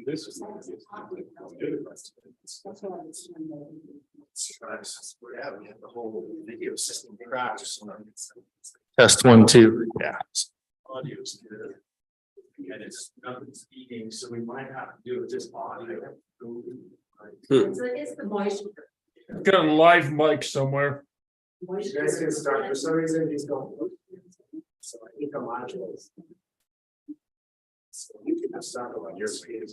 This is yeah, we have the whole video system crashed. Test 1, 2. Yeah. Audio's good. And it's nothing's eating, so we might have to do it just audio. So I guess the moisture. Got a live mic somewhere. You guys can start, for some reason he's going. So I think the modules. So you can just start on your speed.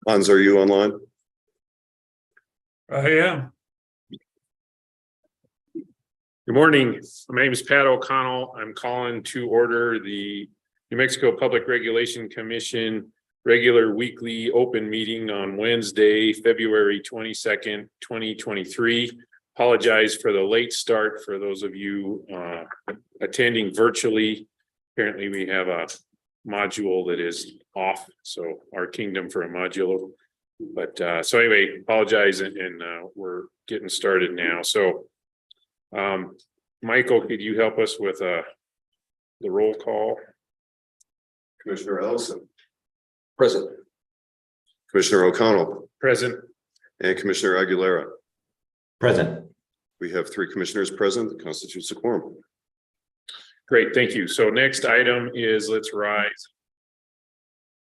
Hans, are you online? I am. Good morning. My name is Pat O'Connell. I'm calling to order the New Mexico Public Regulation Commission regular weekly open meeting on Wednesday, February 22nd, 2023. Apologize for the late start for those of you attending virtually. Apparently we have a module that is off, so our kingdom for a module. But so anyway, apologize, and we're getting started now. So Michael, could you help us with the roll call? Commissioner Ellison, Present. Commissioner O'Connell, Present. and Commissioner Aguilera. Present. We have 3 commissioners present. That constitutes a quorum. Great, thank you. So next item is let's rise.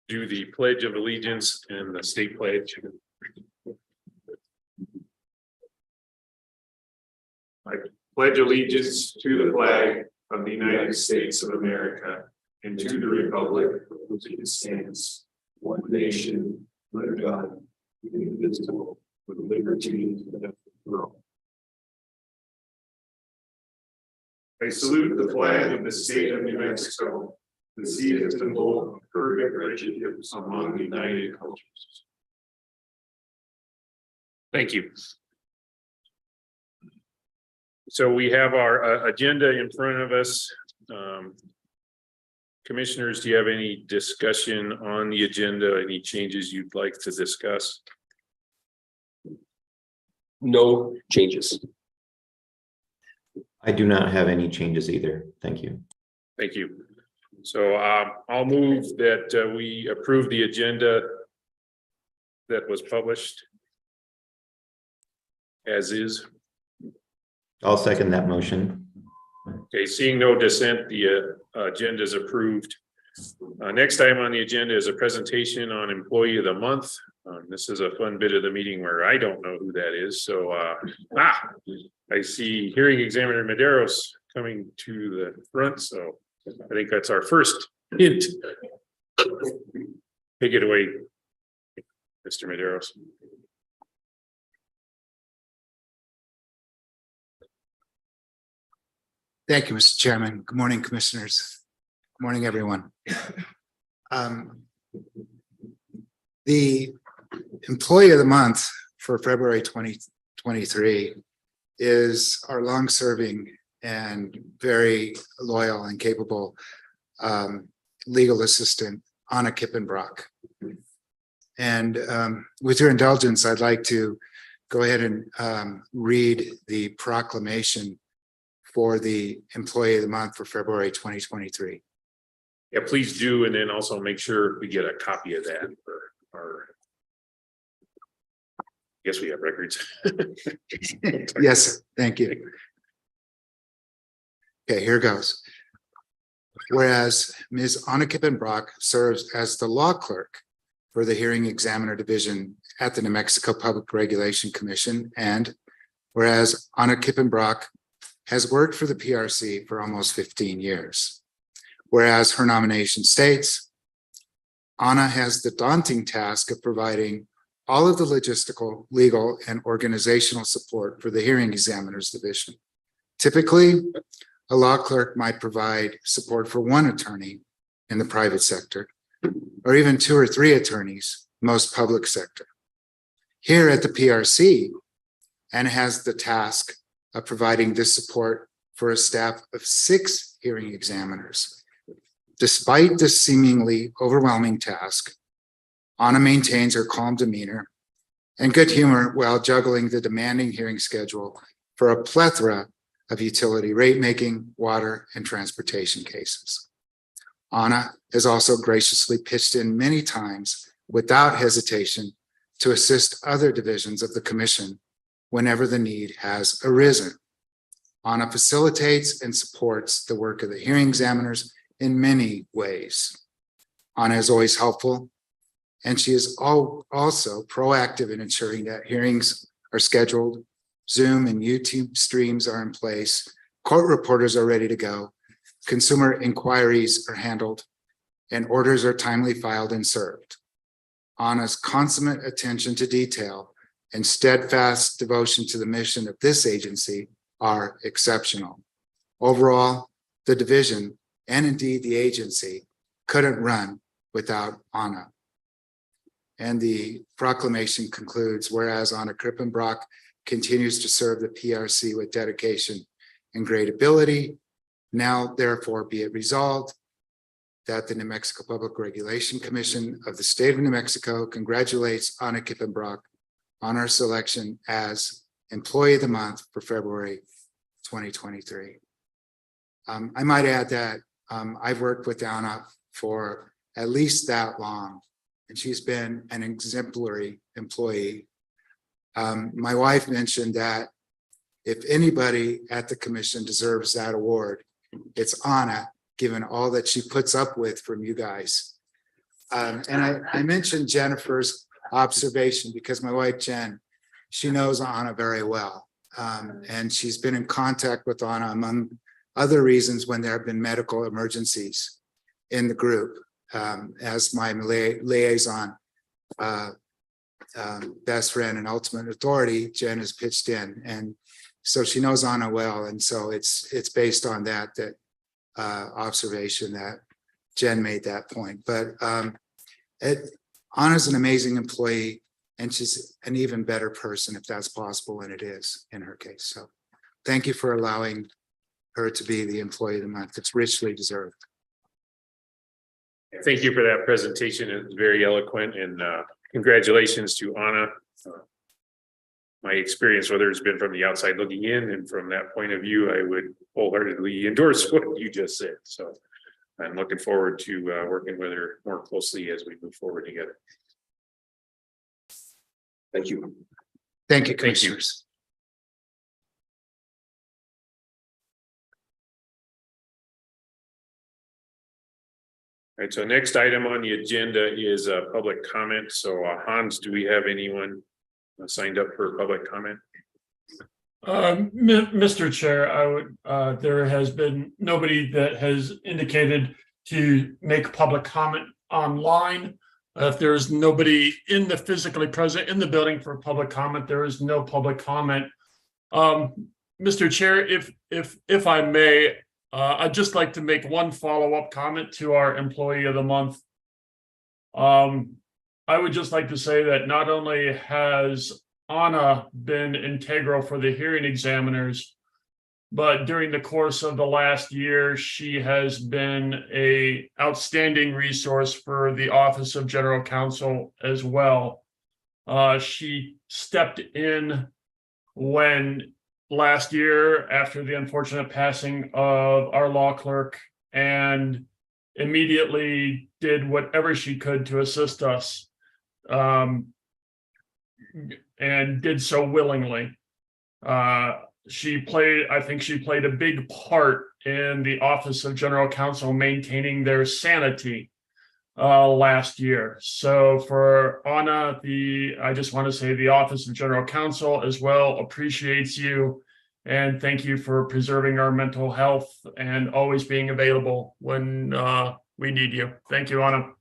Do the Pledge of Allegiance and the state pledge. I pledge allegiance to the flag of the United States of America and to the republic for which it stands, one nation, under God, indivisible, with liberty and justice for all. I salute the flag of the state of New Mexico, the sea is symbol of perfect relationships among united cultures. Thank you. So we have our agenda in front of us. Commissioners, do you have any discussion on the agenda? Any changes you'd like to discuss? No changes. I do not have any changes either. Thank you. Thank you. So I'll move that we approve the agenda that was published as is. I'll second that motion. Okay, seeing no dissent, the agenda is approved. Next item on the agenda is a presentation on Employee of the Month. This is a fun bit of the meeting where I don't know who that is. So I see Hearing Examiner Medeiros coming to the front. So I think that's our first hint. Take it away, Mr. Medeiros. Thank you, Mr. Chairman. Good morning, commissioners. Good morning, everyone. The Employee of the Month for February 2023 is our long-serving and very loyal and capable legal assistant, Anna Kippenbrock. And with your indulgence, I'd like to go ahead and read the proclamation for the Employee of the Month for February 2023. Yeah, please do. And then also make sure we get a copy of that for our. Guess we have records. Yes, sir. Thank you. Okay, here goes. Whereas Ms. Anna Kippenbrock serves as the law clerk for the Hearing Examiner Division at the New Mexico Public Regulation Commission, and whereas Anna Kippenbrock has worked for the PRC for almost 15 years. Whereas her nomination states, Anna has the daunting task of providing all of the logistical, legal, and organizational support for the Hearing Examiners Division. Typically, a law clerk might provide support for one attorney in the private sector, or even 2 or 3 attorneys, most public sector. Here at the PRC, Anna has the task of providing this support for a staff of 6 hearing examiners. Despite this seemingly overwhelming task, Anna maintains her calm demeanor and good humor while juggling the demanding hearing schedule for a plethora of utility rate making, water, and transportation cases. Anna has also graciously pitched in many times without hesitation to assist other divisions of the commission whenever the need has arisen. Anna facilitates and supports the work of the hearing examiners in many ways. Anna is always helpful, and she is also proactive in ensuring that hearings are scheduled, Zoom and YouTube streams are in place, court reporters are ready to go, consumer inquiries are handled, and orders are timely filed and served. Anna's consummate attention to detail and steadfast devotion to the mission of this agency are exceptional. Overall, the division, and indeed the agency, couldn't run without Anna. And the proclamation concludes, whereas Anna Kippenbrock continues to serve the PRC with dedication and great ability, now therefore be it resolved that the New Mexico Public Regulation Commission of the State of New Mexico congratulates Anna Kippenbrock on her selection as Employee of the Month for February 2023. I might add that I've worked with Anna for at least that long, and she's been an exemplary employee. My wife mentioned that if anybody at the commission deserves that award, it's Anna, given all that she puts up with from you guys. And I mentioned Jennifer's observation because my wife, Jen, she knows Anna very well. And she's been in contact with Anna among other reasons when there have been medical emergencies in the group. As my liaison, best friend and ultimate authority, Jen has pitched in. And so she knows Anna well. And so it's based on that observation that Jen made that point. But Anna's an amazing employee, and she's an even better person if that's possible, and it is in her case. So thank you for allowing her to be the Employee of the Month. It's richly deserved. Thank you for that presentation. It was very eloquent, and congratulations to Anna. My experience, whether it's been from the outside looking in and from that point of view, I would wholeheartedly endorse what you just said. So I'm looking forward to working with her more closely as we move forward together. Thank you. Thank you, Thank you. commissioners. All right, so next item on the agenda is public comment. So Hans, do we have anyone signed up for public comment? Mr. Chair, I would, there has been nobody that has indicated to make public comment online. If there's nobody in the physically present in the building for public comment, there is no public comment. Mr. Chair, if I may, I'd just like to make one follow-up comment to our Employee of the Month. I would just like to say that not only has Anna been integral for the hearing examiners, but during the course of the last year, she has been an outstanding resource for the Office of General Counsel as well. She stepped in when last year after the unfortunate passing of our law clerk and immediately did whatever she could to assist us. and did so willingly. I think she played a big part in the Office of General Counsel maintaining their sanity last year. So for Anna, I just want to say the Office of General Counsel as well appreciates you, and thank you for preserving our mental health and always being available when we need you. Thank you, Anna.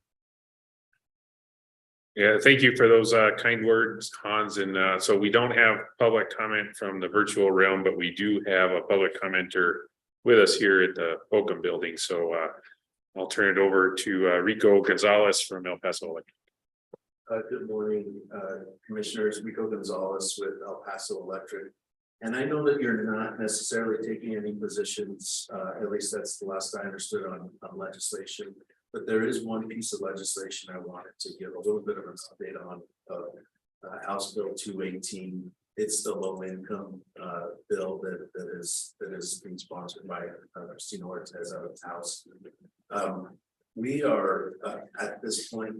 Yeah, thank you for those kind words, Hans. And so we don't have public comment from the virtual realm, but we do have a public commenter with us here at the Oakham building. So I'll turn it over to Rico Gonzalez from El Paso Electric. Good morning, Commissioners. Rico Gonzalez with El Paso Electric. And I know that you're not necessarily taking any positions, at least that's the last I understood on legislation. But there is one piece of legislation I wanted to give a little bit of an update on, House Bill 218. It's the low income bill that is being sponsored by Christina Ortez out of the House. We are at this point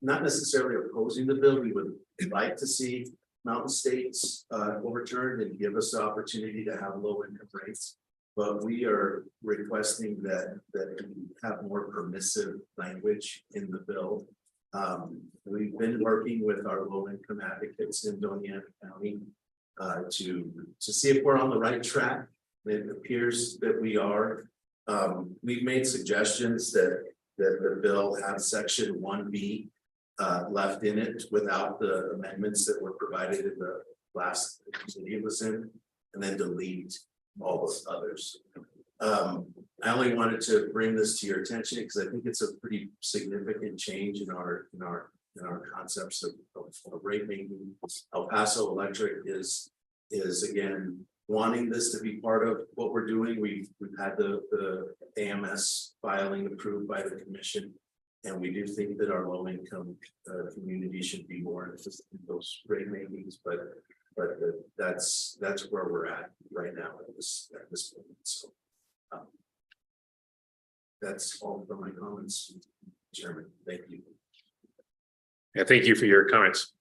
not necessarily opposing the bill. We would like to see Mountain States overturned and give us the opportunity to have low income rates. But we are requesting that we have more permissive language in the bill. We've been working with our low income advocates in Doña Ana County to see if we're on the right track. It appears that we are. We've made suggestions that the bill have section 1B left in it without the amendments that were provided in the last committee it was in, and then delete all those others. I only wanted to bring this to your attention because I think it's a pretty significant change in our concepts of rate making. El Paso Electric is again wanting this to be part of what we're doing. We've had the AMS filing approved by the commission, and we do think that our low income community should be more interested in those rate makings, but that's where we're at right now at this moment. So that's all for my comments, Chairman. Thank you. Yeah, thank you for your comments.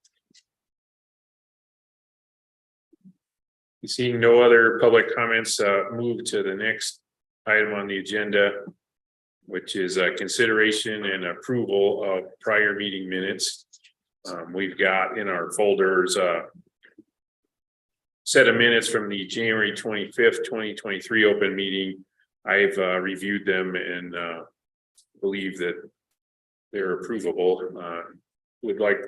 Seeing no other public comments, move to the next item on the agenda, which is consideration and approval of prior meeting minutes. We've got in our folders set of minutes from the January 25th, 2023 open meeting. I've reviewed them and believe that they're approvable. Would like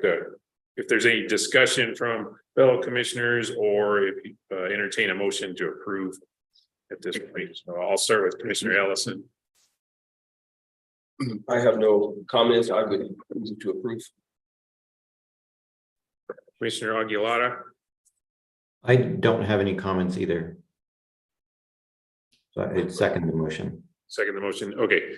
if there's any discussion from fellow commissioners, or if you entertain a motion to approve at this point. So I'll start with Commissioner Ellison. I have no comments. I would move to approve. Commissioner Aguilara. I don't have any comments either. So I'd second the motion. Second the motion. Okay.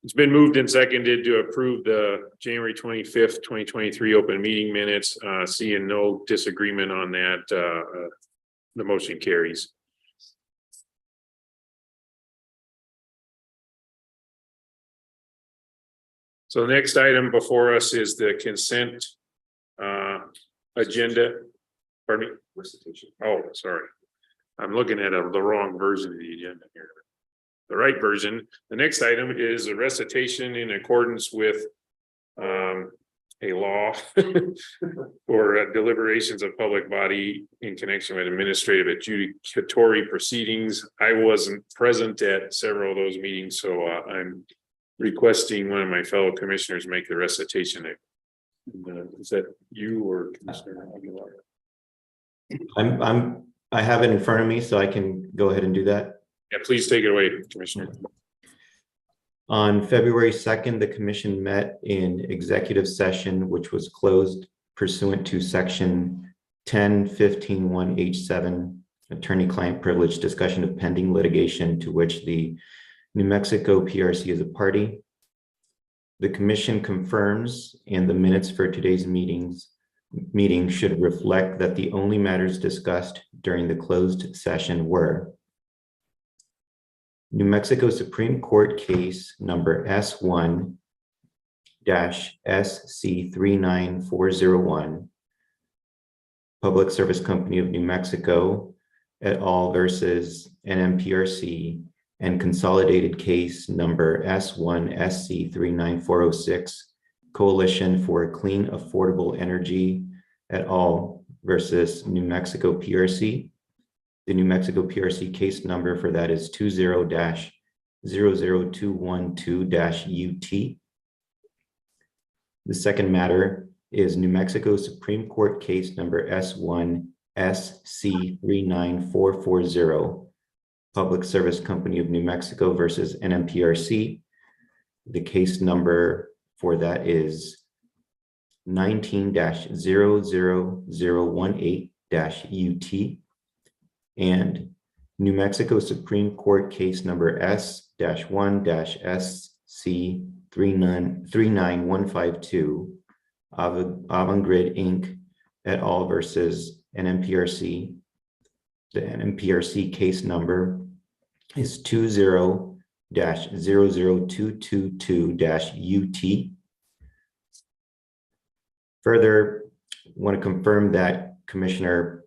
It's been moved and seconded to approve the January 25th, 2023 open meeting minutes. Seeing no disagreement on that, the motion carries. So the next item before us is the consent agenda. Pardon me? Recitation. Oh, sorry. I'm looking at the wrong version of the agenda here. The right version. The next item is a recitation in accordance with a law for deliberations of public body in connection with administrative adjudicatory proceedings. I wasn't present at several of those meetings, so I'm requesting one of my fellow commissioners make the recitation. Is that you or Commissioner Aguilar? I have it in front of me, so I can go ahead and do that. Yeah, please take it away, Commissioner. On February 2nd, the commission met in executive session, which was closed pursuant to section 10-15-1H7, attorney-client privilege discussion of pending litigation to which the New Mexico PRC is a party. The commission confirms, and the minutes for today's meeting should reflect that the only matters discussed during the closed session were New Mexico Supreme Court case number S1 SC 39401, Public Service Company of New Mexico et al. Versus NMPRC, and consolidated case number S1 SC 39406, Coalition for Clean Affordable Energy et al. Versus New Mexico PRC. The New Mexico PRC case number for that is 20-00212-UT. The second matter is New Mexico Supreme Court case number S1 SC 39440, Public Service Company of New Mexico versus NMPRC. The case number for that is 19-00018-UT. And New Mexico Supreme Court case number S-1-SC 39152, Avangrid Inc. et al. Versus NMPRC. The NMPRC case number is 20-00222-UT. Further, I want to confirm that Commissioner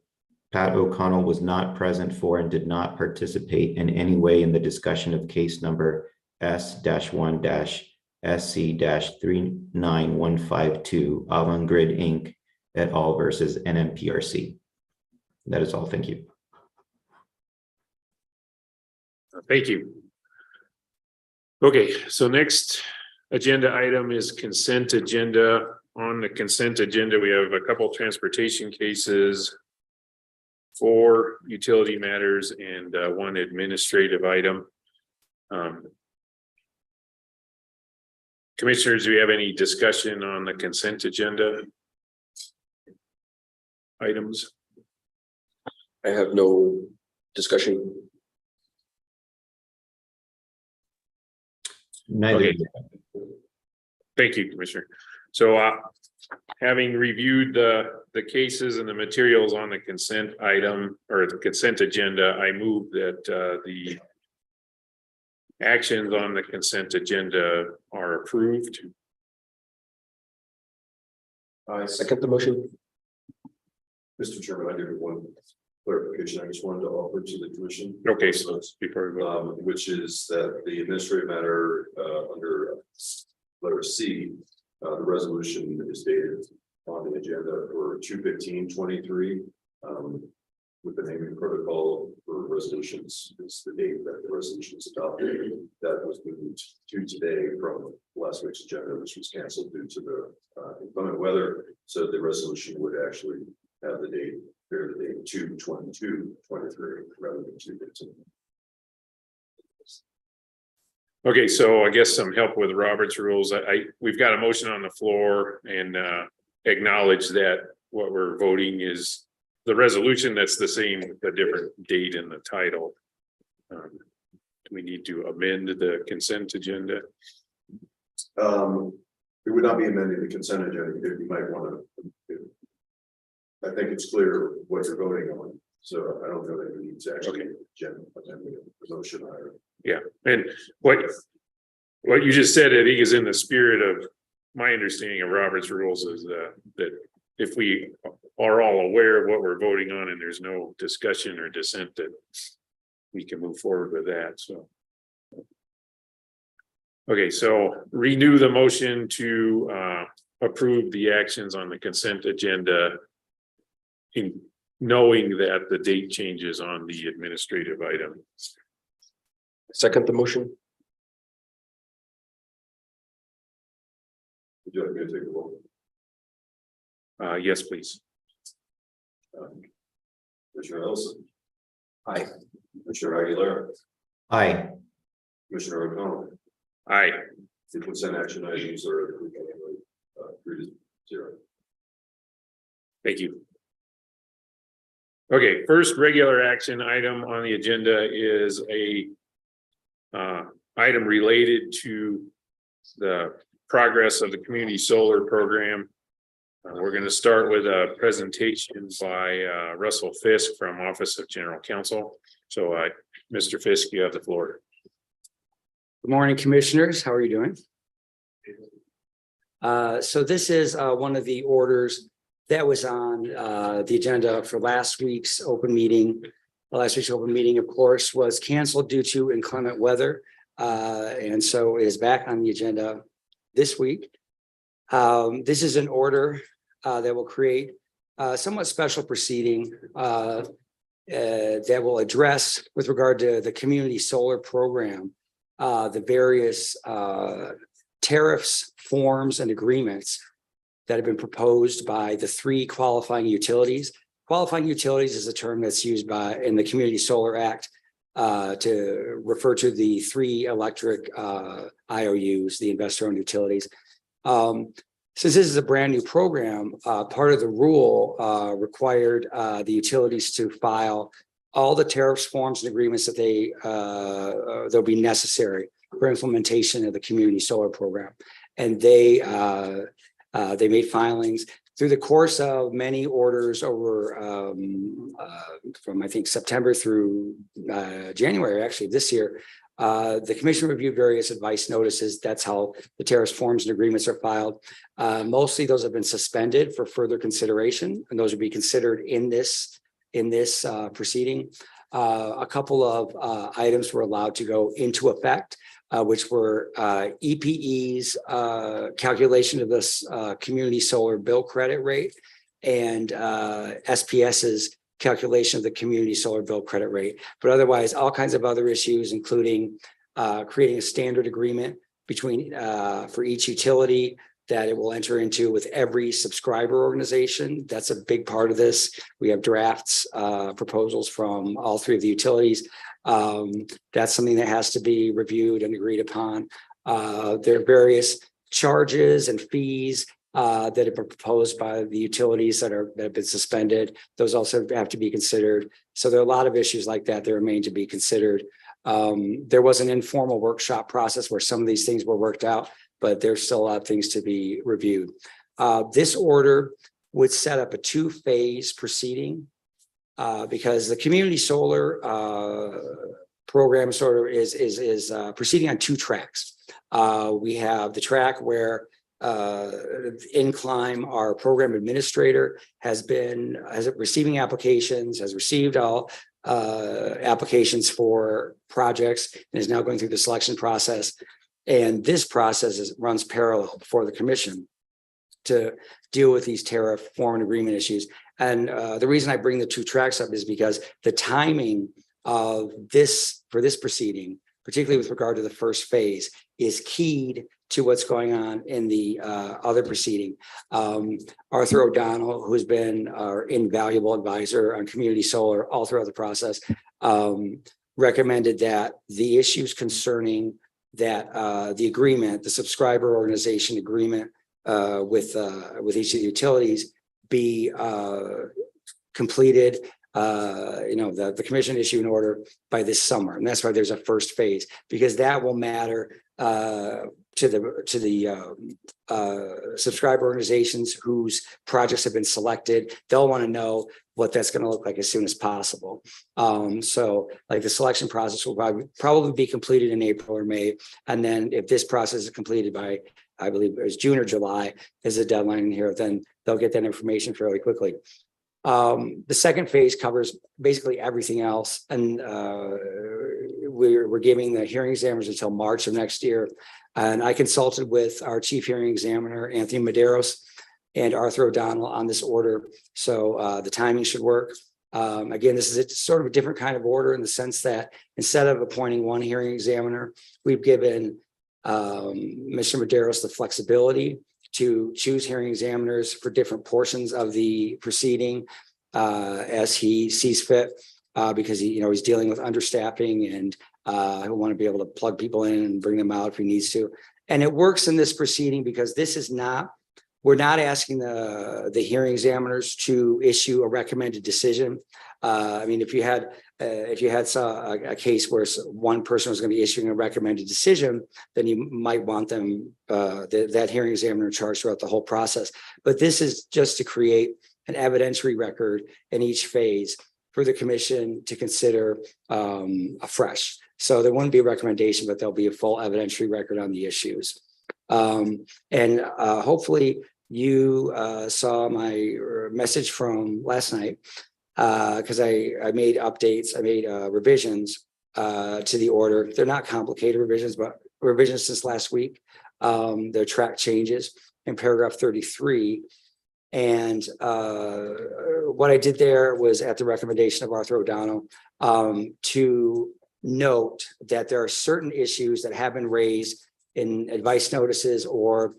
Pat O'Connell was not present for and did not participate in any way in the discussion of case number S-1-SC-39152, Avangrid Inc. et al. Versus NMPRC. That is all. Thank you. Thank you. Okay, so next agenda item is consent agenda. On the consent agenda, we have a couple transportation cases, 4 utility matters, and 1 administrative item. Commissioners, do we have any discussion on the consent agenda items? I have no discussion. Neither. Okay. Thank you, Commissioner. So having reviewed the cases and the materials on the consent item or the consent agenda, I move that the actions on the consent agenda are approved. I second the motion. Mr. Chairman, I do have one clarification I just wanted to offer to the commission. Okay, so before we go, Which is that the administrative matter under letter C, the resolution is dated on the agenda for 2/15/23. With the naming protocol for resolutions, it's the date that the resolution is adopted. That was moved to today from last week's agenda, which was canceled due to the inclement weather. So the resolution would actually have the date, bear the date 2/22/23 rather than 2/15. okay, so I guess some help with Robert's rules. We've got a motion on the floor and acknowledge that what we're voting is the resolution. That's the same, a different date in the title. Do we need to amend the consent agenda? It would not be amending the consent agenda. You might want to. I think it's clear what you're voting on, so I don't know that we need to actually amend the motion either. Yeah, and what you just said, I think, is in the spirit of my understanding of Robert's rules is that if we are all aware of what we're voting on and there's no discussion or dissent, that we can move forward with that. So, okay, so renew the motion to approve the actions on the consent agenda, in knowing that the date changes on the administrative item. Second the motion. Would you like me to take a vote? Yes, please. Commissioner Ellison, Aye. Commissioner Aguilera, Aye. Commissioner O'Connell. Aye. The consent action items are 3-0. Thank you. Okay, first regular action item on the agenda is a item related to the progress of the community solar program. We're going to start with a presentation by Russell Fisk from Office of General Counsel. So Mr. Fisk, you have the floor. Good morning, commissioners. How are you doing? So this is one of the orders that was on the agenda for last week's open meeting. Last week's open meeting, of course, was canceled due to inclement weather. And so it is back on the agenda this week. This is an order that will create a somewhat special proceeding that will address, with regard to the community solar program, the various tariffs, forms, and agreements that have been proposed by the three qualifying utilities. Qualifying utilities is a term that's used in the Community Solar Act to refer to the three electric IOUs, the investor-owned utilities. Since this is a brand new program, part of the rule required the utilities to file all the tariffs, forms, and agreements that they'll be necessary for implementation of the community solar program. And they made filings through the course of many orders over from I think September through January, actually this year. The commission reviewed various advice notices. That's how the tariffs, forms, and agreements are filed. Mostly those have been suspended for further consideration, and those will be considered in this proceeding. A couple of items were allowed to go into effect, which were EPE's calculation of this community solar bill credit rate, and SPS's calculation of the community solar bill credit rate. But otherwise, all kinds of other issues, including creating a standard agreement between for each utility that it will enter into with every subscriber organization. That's a big part of this. We have drafts, proposals from all three of the utilities. That's something that has to be reviewed and agreed upon. There are various charges and fees that have been proposed by the utilities that have been suspended. Those also have to be considered. So there are a lot of issues like that that remain to be considered. There was an informal workshop process where some of these things were worked out, but there's still a lot of things to be reviewed. This order would set up a two-phase proceeding because the community solar program sort of is proceeding on two tracks. We have the track where Incline, our program administrator, has receiving applications, has received all applications for projects, and is now going through the selection process. And this process runs parallel before the commission to deal with these tariff, form, and agreement issues. And the reason I bring the two tracks up is because the timing of this for this proceeding, particularly with regard to the first phase, is keyed to what's going on in the other proceeding. Arthur O'Donnell, who's been our invaluable advisor on community solar all throughout the process, recommended that the issues concerning that the agreement, the subscriber organization agreement with each of the utilities be completed. The commission issue an order by this summer, and that's why there's a first phase, because that will matter to the subscriber organizations whose projects have been selected. They'll want to know what that's going to look like as soon as possible. So like the selection process will probably be completed in April or May. And then if this process is completed by, I believe it was June or July is the deadline here, then they'll get that information fairly quickly. The second phase covers basically everything else. And we're giving the hearing examiners until March of next year. And I consulted with our chief hearing examiner, Anthony Medeiros, and Arthur O'Donnell on this order. So the timing should work. Again, this is sort of a different kind of order in the sense that instead of appointing one hearing examiner, we've given Mr. Medeiros the flexibility to choose hearing examiners for different portions of the proceeding as he sees fit, because he's dealing with understaffing, and he'll want to be able to plug people in and bring them out if he needs to. And it works in this proceeding because we're not asking the hearing examiners to issue a recommended decision. I mean, if you had a case where one person was going to be issuing a recommended decision, then you might want them, that hearing examiner in charge throughout the whole process. But this is just to create an evidentiary record in each phase for the commission to consider afresh. So there wouldn't be a recommendation, but there'll be a full evidentiary record on the issues. And hopefully you saw my message from last night, because I made updates, I made revisions to the order. They're not complicated revisions, but revisions since last week. They're track changes in paragraph 33. And what I did there was at the recommendation of Arthur O'Donnell to note that there are certain issues that have been raised in advice notices or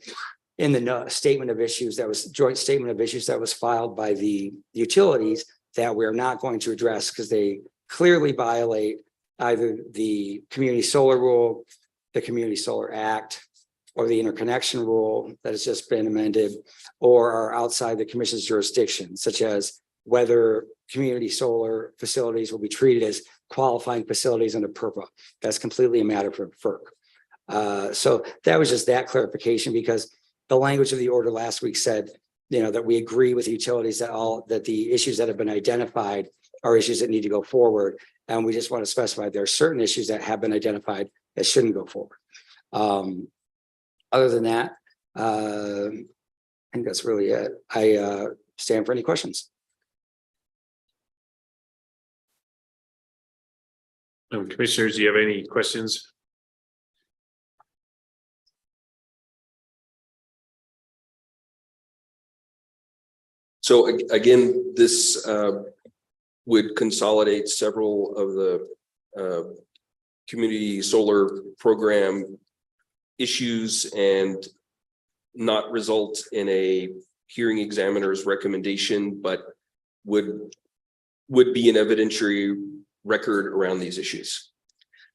in the statement of issues that was joint statement of issues that was filed by the utilities that we're not going to address because they clearly violate either the community solar rule, the Community Solar Act, or the interconnection rule that has just been amended, or are outside the commission's jurisdiction, such as whether community solar facilities will be treated as qualifying facilities under PURPA. That's completely a matter for FERC. So that was just that clarification, because the language of the order last week said, that we agree with utilities that the issues that have been identified are issues that need to go forward. And we just want to specify there are certain issues that have been identified that shouldn't go forward. Other than that, I think that's really it. I stand for any questions. Commissioners, do you have any questions? So again, this would consolidate several of the community solar program issues and not result in a hearing examiner's recommendation, but would be an evidentiary record around these issues.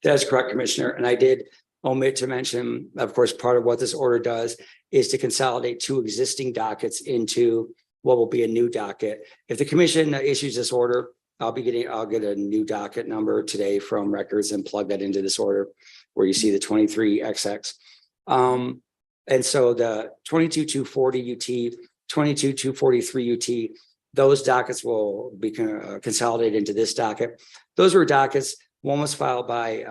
That's correct, Commissioner. And I did omit to mention, of course, part of what this order does is to consolidate two existing dockets into what will be a new docket. If the commission issues this order, I'll get a new docket number today from records and plug that into this order where you see the 23XX. And so the 22-240 UT, 22-243 UT, those dockets will be consolidated into this docket. Those were dockets. One was filed by,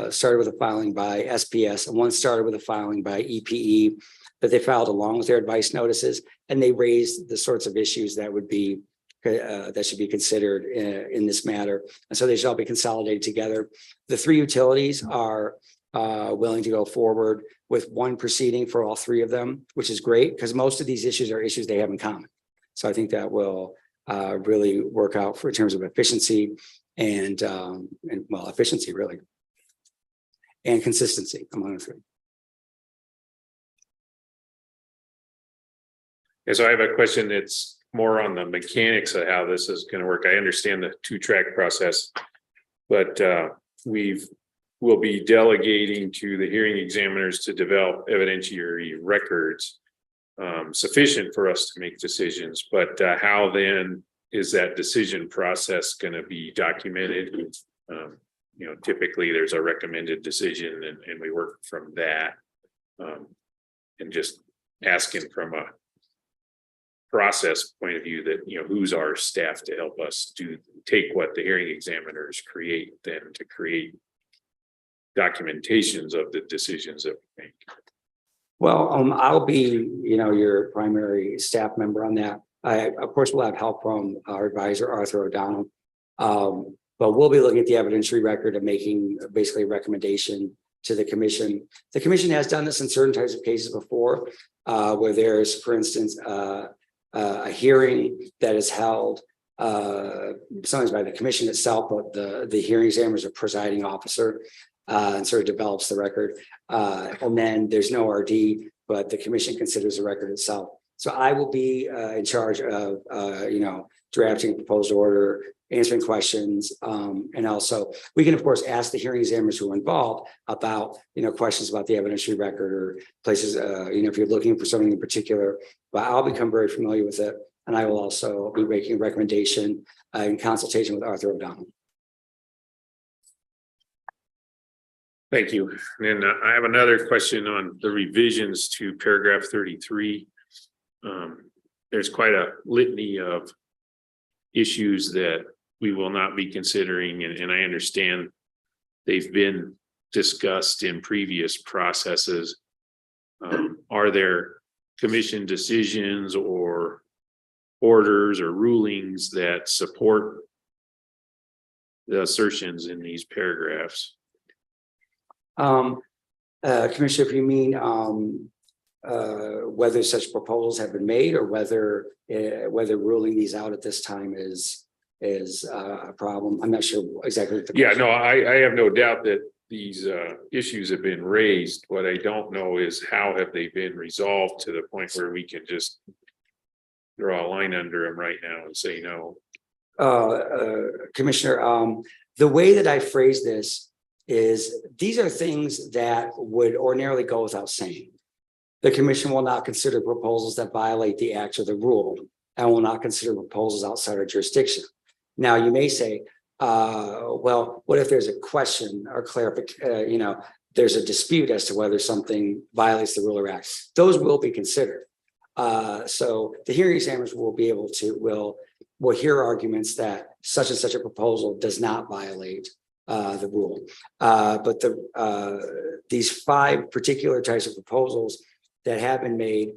started with a filing by SPS, and one started with a filing by EPE that they filed along with their advice notices, and they raised the sorts of issues that would be that should be considered in this matter. And so they shall be consolidated together. The three utilities are willing to go forward with one proceeding for all three of them, which is great because most of these issues are issues they have in common. So I think that will really work out in terms of efficiency and well, efficiency really, and consistency among the three. And so I have a question that's more on the mechanics of how this is going to work. I understand the two-track process, but we'll be delegating to the hearing examiners to develop evidentiary records sufficient for us to make decisions. But how then is that decision process going to be documented? Typically there's a recommended decision and we work from that, and just asking from a process point of view that, who's our staff to help us take what the hearing examiners create then to create documentations of the decisions that we make. Well, I'll be, your primary staff member on that. I, of course, will have help from our advisor, Arthur O'Donnell. But we'll be looking at the evidentiary record and making basically a recommendation to the commission. The commission has done this in certain types of cases before, where there's, for instance, a hearing that is held sometimes by the commission itself, but the hearing examiner is a presiding officer and sort of develops the record. And then there's no RD, but the commission considers the record itself. So I will be in charge of, drafting a proposed order, answering questions. And also we can, of course, ask the hearing examiners who are involved about, questions about the evidentiary record or places, if you're looking for something in particular, but I'll become very familiar with it. And I will also be making a recommendation in consultation with Arthur O'Donnell. Thank you. And then I have another question on the revisions to paragraph 33. There's quite a litany of issues that we will not be considering, and I understand they've been discussed in previous processes. are there commission decisions or orders or rulings that support the assertions in these paragraphs? Commissioner, if you mean, whether such proposals have been made or whether ruling these out at this time is a problem, I'm not sure exactly. What the Yeah, question- no, I have no doubt that these issues have been raised. What I don't know is how have they been resolved to the point where we can just draw a line under them right now and say no. Commissioner, the way that I phrase this is these are things that would ordinarily go without saying. The commission will not consider proposals that violate the act or the rule and will not consider proposals outside our jurisdiction. Now, you may say, well, what if there's a question or clarification, there's a dispute as to whether something violates the rule or act. Those will be considered. So the hearing examiners will be able to, will hear arguments that such and such a proposal does not violate the rule. But these 5 particular types of proposals that have been made,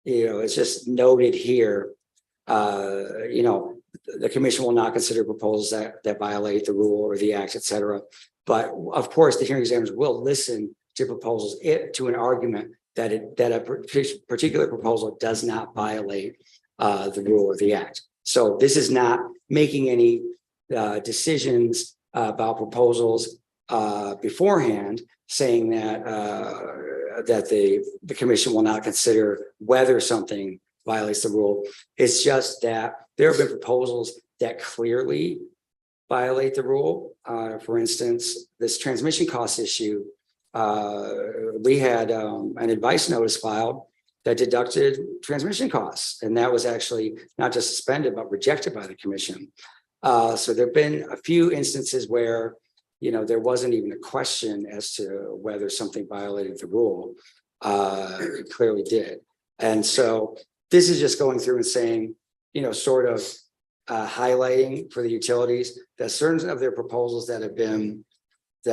it's just noted here, the commission will not consider proposals that violate the rule or the act, et cetera. But of course, the hearing examiners will listen to proposals to an argument that a particular proposal does not violate the rule or the act. So this is not making any decisions about proposals beforehand, saying that the commission will not consider whether something violates the rule. It's just that there have been proposals that clearly violate the rule. For instance, this transmission cost issue, we had an advice notice filed that deducted transmission costs, and that was actually not just suspended but rejected by the commission. So there have been a few instances where there wasn't even a question as to whether something violated the rule. It clearly did. And so this is just going through and saying, sort of highlighting for the utilities that certain of their proposals that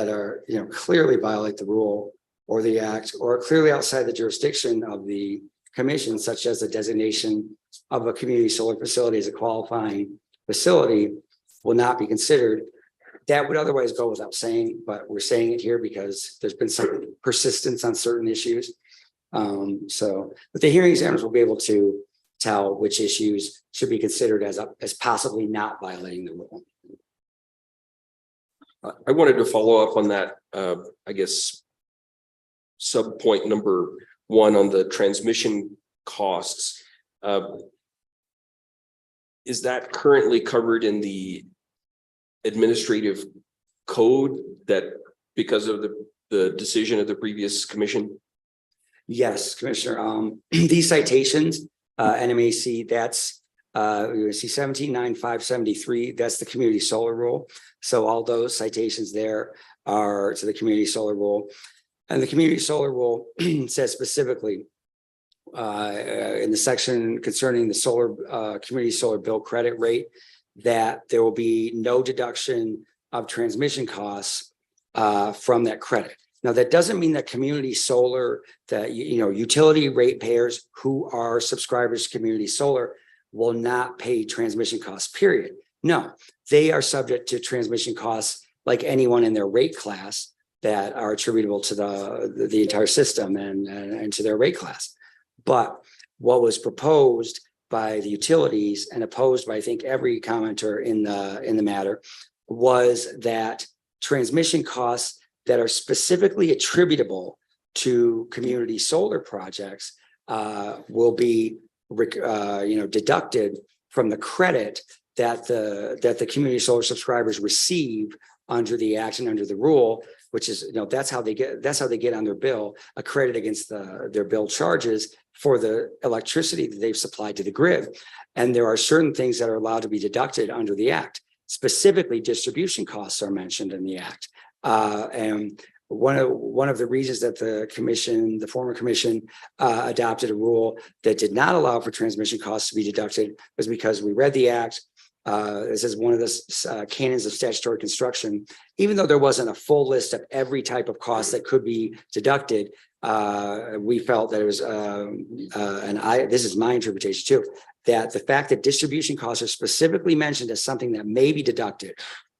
are clearly violate the rule or the act or clearly outside the jurisdiction of the commission, such as the designation of a community solar facility as a qualifying facility, will not be considered. That would otherwise go without saying, but we're saying it here because there's been some persistence on certain issues. But the hearing examiners will be able to tell which issues should be considered as possibly not violating the rule. I wanted to follow up on that, sub point number 1 on the transmission costs. Is that currently covered in the administrative code that because of the decision of the previous commission? Yes, Commissioner. These citations, NMAC, that's you see 179573, that's the community solar rule. So all those citations there are to the community solar rule. And the community solar rule says specifically in the section concerning the solar community solar bill credit rate that there will be no deduction of transmission costs from that credit. Now, that doesn't mean that community solar, that utility ratepayers who are subscribers to community solar will not pay transmission costs, period. No, they are subject to transmission costs like anyone in their rate class that are attributable to the entire system and to their rate class. But what was proposed by the utilities and opposed by, I think, every commenter in the matter was that transmission costs that are specifically attributable to community solar projects will be deducted from the credit that the community solar subscribers receive under the act and under the rule, which is that's how they get on their bill a credit against their bill charges for the electricity that they've supplied to the grid. And there are certain things that are allowed to be deducted under the act. Specifically, distribution costs are mentioned in the act. And one of the reasons that the former commission adopted a rule that did not allow for transmission costs to be deducted was because we read the act this is one of the canons of statutory construction. Even though there wasn't a full list of every type of cost that could be deducted, we felt that it was, this is my interpretation too, that the fact that distribution costs are specifically mentioned as something that may be deducted.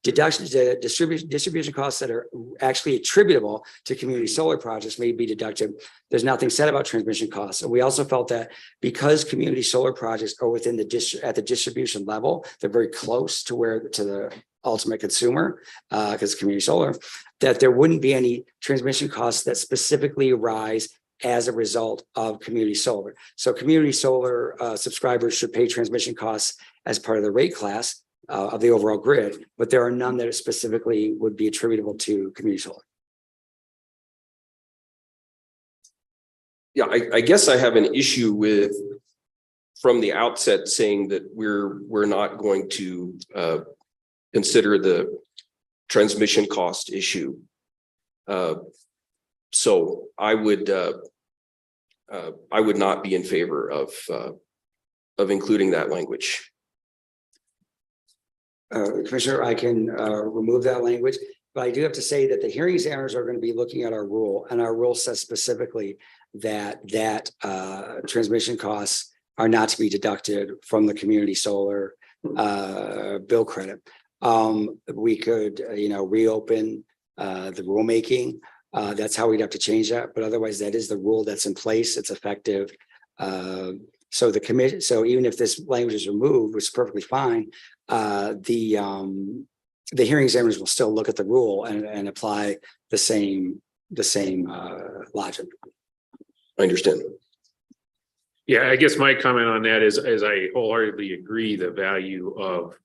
Distribution costs that are actually attributable to community solar projects may be deducted. There's nothing said about transmission costs. And we also felt that because community solar projects are within at the distribution level, they're very close to the ultimate consumer, because community solar, that there wouldn't be any transmission costs that specifically arise as a result of community solar. So community solar subscribers should pay transmission costs as part of the rate class of the overall grid, but there are none that specifically would be attributable to community solar. Yeah, I guess I have an issue with from the outset saying that we're not going to consider the transmission cost issue. So I would not be in favor of including that language. Commissioner, I can remove that language, but I do have to say that the hearing examiners are going to be looking at our rule, and our rule says specifically that transmission costs are not to be deducted from the community solar bill credit. We could, reopen the rulemaking. That's how we'd have to change that, but otherwise that is the rule that's in place. It's effective. So the commission, so even if this language is removed, which is perfectly fine, the hearing examiners will still look at the rule and apply the same logic. I understand. Yeah, I guess my comment on that is, as I wholeheartedly agree, the value of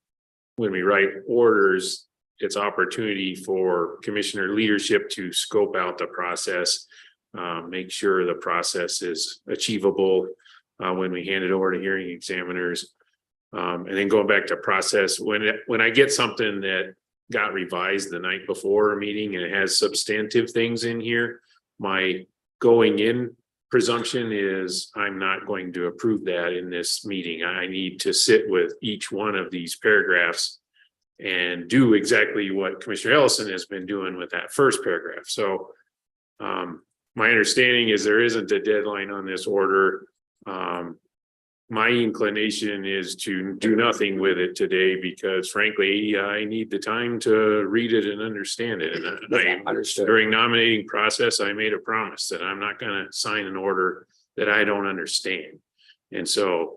when we write orders, it's opportunity for commissioner leadership to scope out the process, make sure the process is achievable when we hand it over to hearing examiners. And then going back to process, when I get something that got revised the night before a meeting and it has substantive things in here, my going in presumption is I'm not going to approve that in this meeting. I need to sit with each one of these paragraphs and do exactly what Commissioner Ellison has been doing with that first paragraph. So my understanding is there isn't a deadline on this order. My inclination is to do nothing with it today because frankly, I need the time to read it and understand it. And during nominating process, I made a promise that I'm not going to sign an order that I don't understand. And so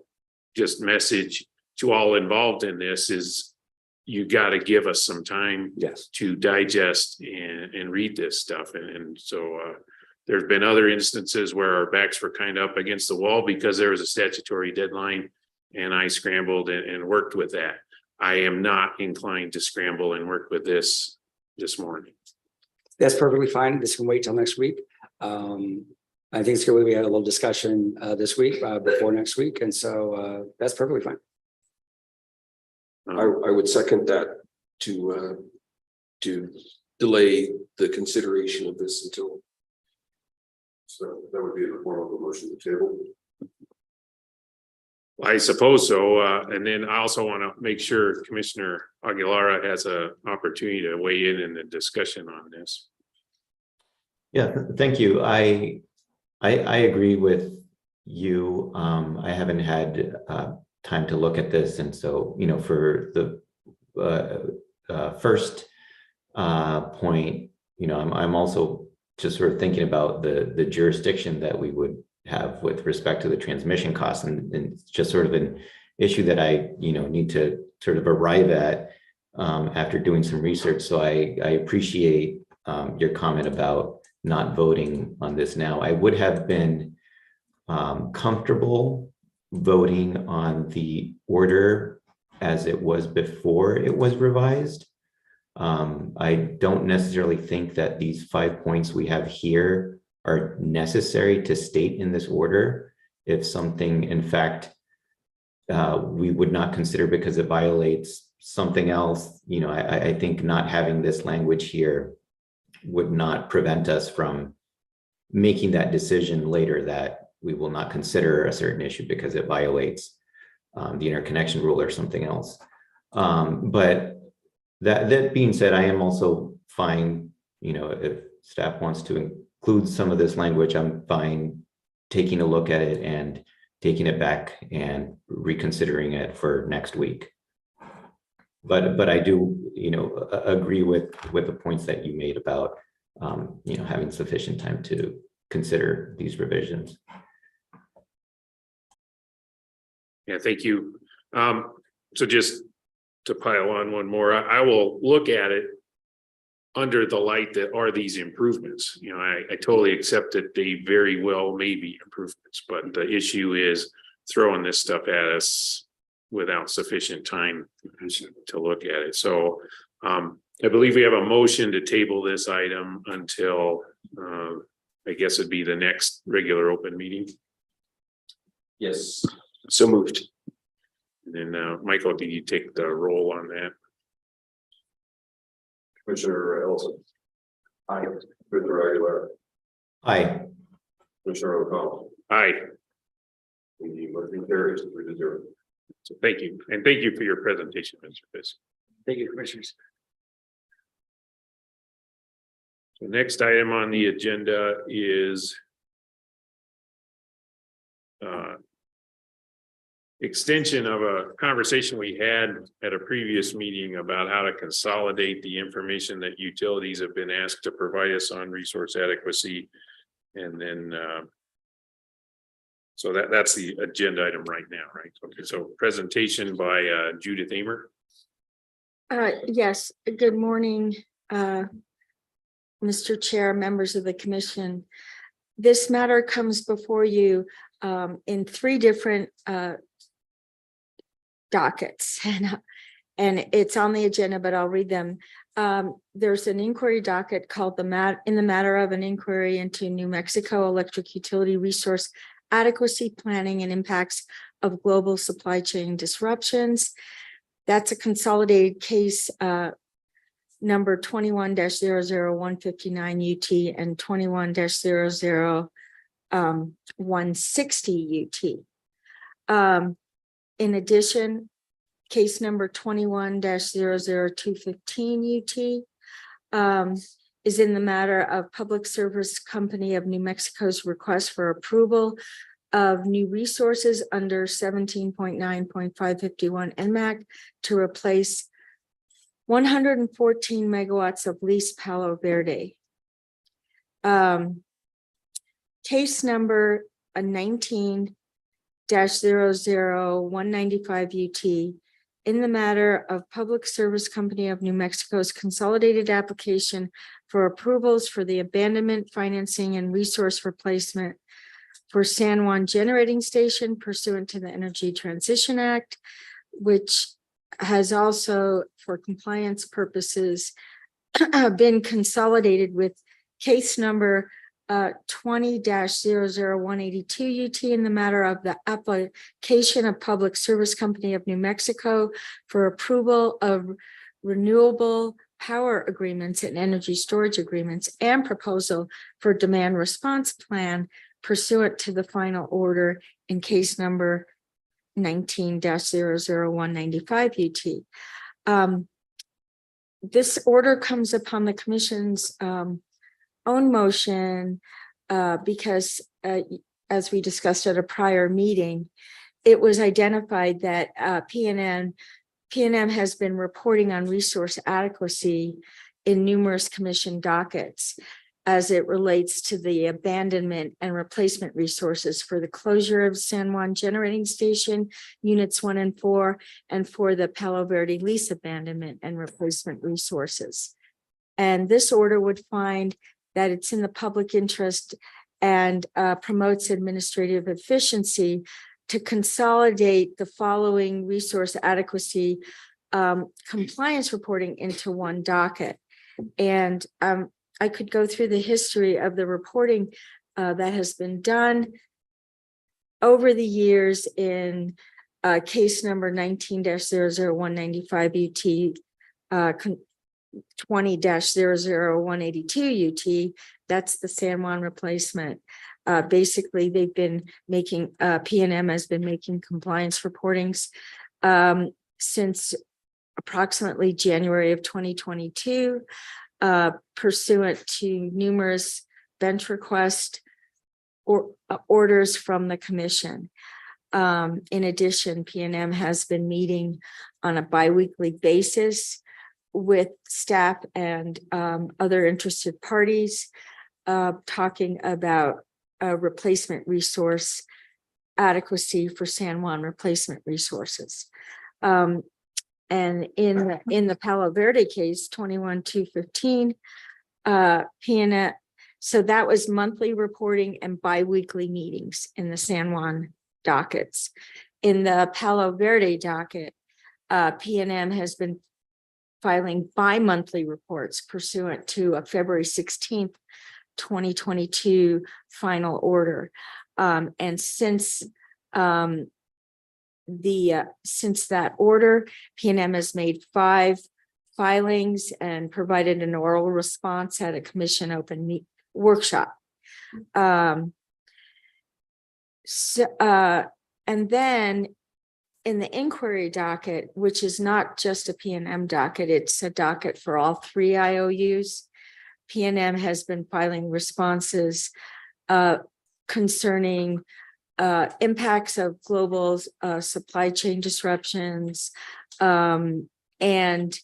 just message to all involved in this is you got to give us some time to digest and read this stuff. And so there's been other instances where our backs were kind of up against the wall because there was a statutory deadline and I scrambled and worked with that. I am not inclined to scramble and work with this morning. That's perfectly fine. This can wait till next week. I think it's good we had a little discussion this week before next week. And so that's perfectly fine. I would second that to delay the consideration of this until. So that would be in the form of a motion to table. I suppose so. And then I also want to make sure Commissioner Aguilar has an opportunity to weigh in the discussion on this. Yeah, thank you. I agree with you. I haven't had time to look at this. And so, for the first point, I'm also just sort of thinking about the jurisdiction that we would have with respect to the transmission costs, and it's just sort of an issue that I need to sort of arrive at after doing some research. So I appreciate your comment about not voting on this now. I would have been comfortable voting on the order as it was before it was revised. I don't necessarily think that these 5 points we have here are necessary to state in this order. If something, in fact, we would not consider because it violates something else, I think not having this language here would not prevent us from making that decision later that we will not consider a certain issue because it violates the interconnection rule or something else. But that being said, I am also fine, if staff wants to include some of this language, I'm fine taking a look at it and taking it back and reconsidering it for next week. But I do, agree with the points that you made about, having sufficient time to consider these revisions. Yeah, thank you. So just to pile on one more, I will look at it under the light that are these improvements. I totally accept that they very well may be improvements, but the issue is throwing this stuff at us without sufficient time to look at it. So I believe we have a motion to table this item until I guess it'd be the next regular open meeting. Yes, so moved. And then Michael, did you take the roll on that? Commissioner Ellison. Aye. Commissioner Aguilar. Aye. Commissioner O'Connell. Aye. The motion carries 3-0. So thank you. And thank you for your presentation, Mr. Fisk. Thank you, commissioners. The next item on the agenda is extension of a conversation we had at a previous meeting about how to consolidate the information that utilities have been asked to provide us on resource adequacy. And then so that's the agenda item right now, right? Okay, so presentation by Judith Amer. Yes, good morning, Mr. Chair, members of the commission. This matter comes before you in 3 different dockets, and it's on the agenda, but I'll read them. There's an inquiry docket called in the matter of an inquiry into New Mexico electric utility resource adequacy planning and impacts of global supply chain disruptions. That's a consolidated case number 21-00159 UT and 21-00160 UT. In addition, case number 21-00215 UT is in the matter of Public Service Company of New Mexico's request for approval of new resources under 17.9.551 NMAC to replace 114 megawatts of leased Palo Verde. Case number 19-00195 UT in the matter of Public Service Company of New Mexico's consolidated application for approvals for the abandonment, financing, and resource replacement for San Juan Generating Station pursuant to the Energy Transition Act, which has also, for compliance purposes, been consolidated with case number 20-00182 UT in the matter of the application of Public Service Company of New Mexico for approval of renewable power agreements and energy storage agreements and proposal for demand response plan pursuant to the final order in case number 19-00195 UT. This order comes upon the Commission's own motion because as we discussed at a prior meeting, it was identified that PNM has been reporting on resource adequacy in numerous Commission dockets as it relates to the abandonment and replacement resources for the closure of San Juan Generating Station, units 1 and 4, and for the Palo Verde lease abandonment and replacement resources. And this order would find that it's in the public interest and promotes administrative efficiency to consolidate the following resource adequacy compliance reporting into one docket. And I could go through the history of the reporting that has been done over the years in case number 19-00195 UT, 20-00182 UT. That's the San Juan replacement. Basically, they've been making, PNM has been making compliance reportings since approximately January of 2022, pursuant to numerous bench request or orders from the commission. In addition, PNM has been meeting on a biweekly basis with staff and other interested parties, talking about replacement resource adequacy for San Juan replacement resources. And in the Palo Verde case, 21-215, PNM, so that was monthly reporting and biweekly meetings in the San Juan dockets. In the Palo Verde docket, PNM has been filing bi-monthly reports pursuant to a February 16th, 2022 final order. And since that order, PNM has made 5 filings and provided an oral response at a commission open workshop. And then in the inquiry docket, which is not just a PNM docket, it's a docket for all 3 IOUs. PNM has been filing responses concerning impacts of global supply chain disruptions, and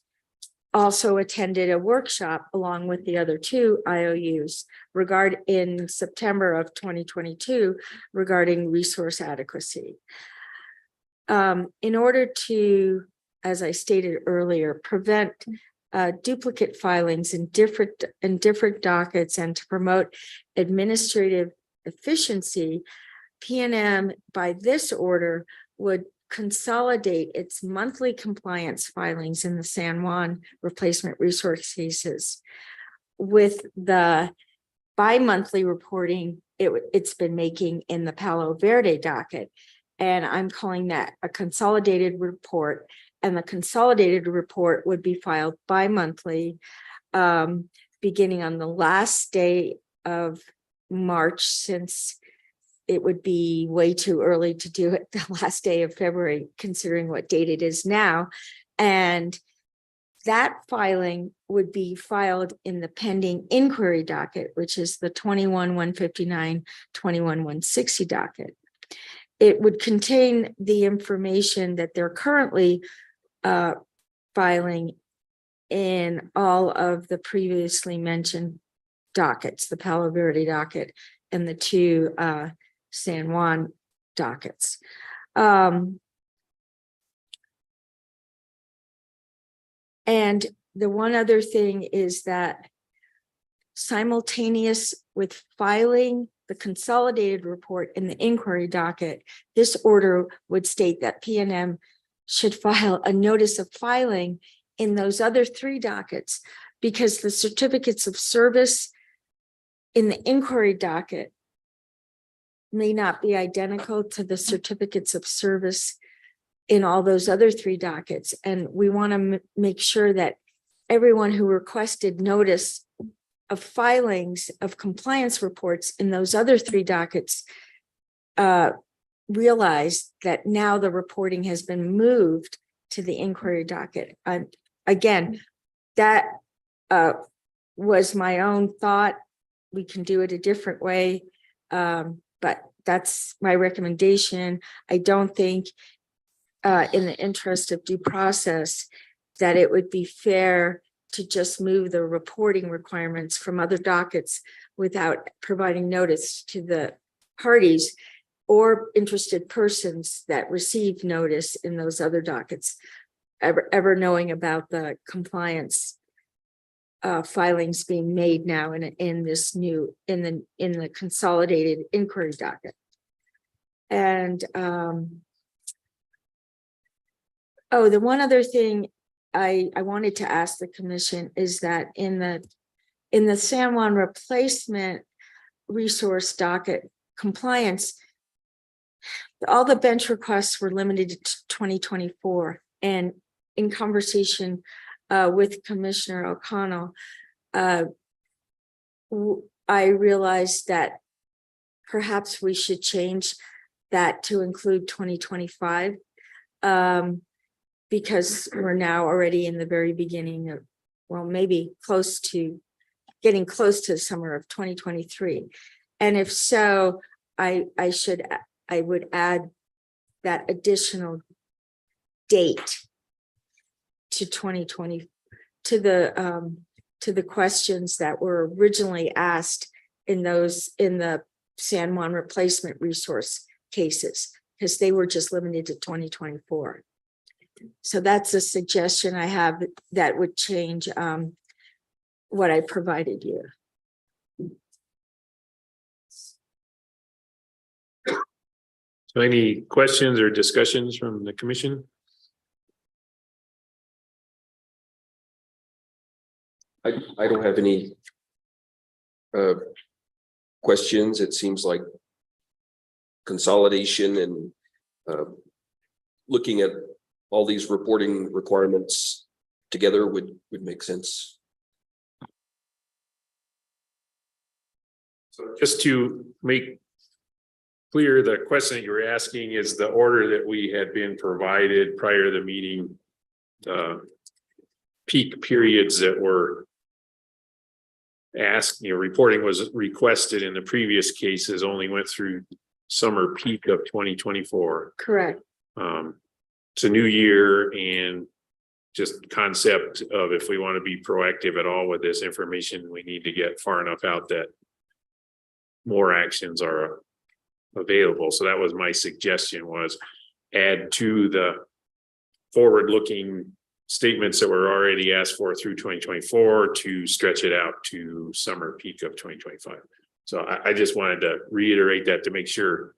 also attended a workshop along with the other 2 IOUs in September of 2022 regarding resource adequacy. In order to, as I stated earlier, prevent duplicate filings in different dockets and to promote administrative efficiency, PNM by this order would consolidate its monthly compliance filings in the San Juan replacement resource cases with the bi-monthly reporting it's been making in the Palo Verde docket. And I'm calling that a consolidated report. And the consolidated report would be filed bi-monthly, beginning on the last day of March, since it would be way too early to do it the last day of February, considering what date it is now. And that filing would be filed in the pending inquiry docket, which is the 21-159, 21-160 docket. It would contain the information that they're currently filing in all of the previously mentioned dockets, the Palo Verde docket and the 2 San Juan dockets. And the one other thing is that simultaneous with filing the consolidated report in the inquiry docket, this order would state that PNM should file a notice of filing in those other 3 dockets, because the certificates of service in the inquiry docket may not be identical to the certificates of service in all those other 3 dockets. And we want to make sure that everyone who requested notice of filings of compliance reports in those other 3 dockets realize that now the reporting has been moved to the inquiry docket. Again, that was my own thought. We can do it a different way, but that's my recommendation. I don't think in the interest of due process that it would be fair to just move the reporting requirements from other dockets without providing notice to the parties or interested persons that receive notice in those other dockets, ever knowing about the compliance filings being made now in this new in the consolidated inquiry docket. And the one other thing I wanted to ask the commission is that in the San Juan replacement resource docket compliance, all the bench requests were limited to 2024. And in conversation with Commissioner O'Connell, I realized that perhaps we should change that to include 2025. because we're now already in the very beginning of, well, maybe getting close to the summer of 2023. And if so, I would add that additional date to 2020, to the questions that were originally asked in the San Juan replacement resource cases, because they were just limited to 2024. So that's a suggestion I have that would change what I provided you. So any questions or discussions from the commission? I don't have any questions. It seems like consolidation and looking at all these reporting requirements together would make sense. So just to make clear, the question that you were asking is the order that we had been provided prior to the meeting, peak periods that were asked, reporting was requested in the previous cases only went through summer peak of 2024. Correct. It's a new year, and just concept of if we want to be proactive at all with this information, we need to get far enough out that more actions are available. So that was my suggestion, was add to the forward-looking statements that were already asked for through 2024 to stretch it out to summer peak of 2025. So I just wanted to reiterate that to make sure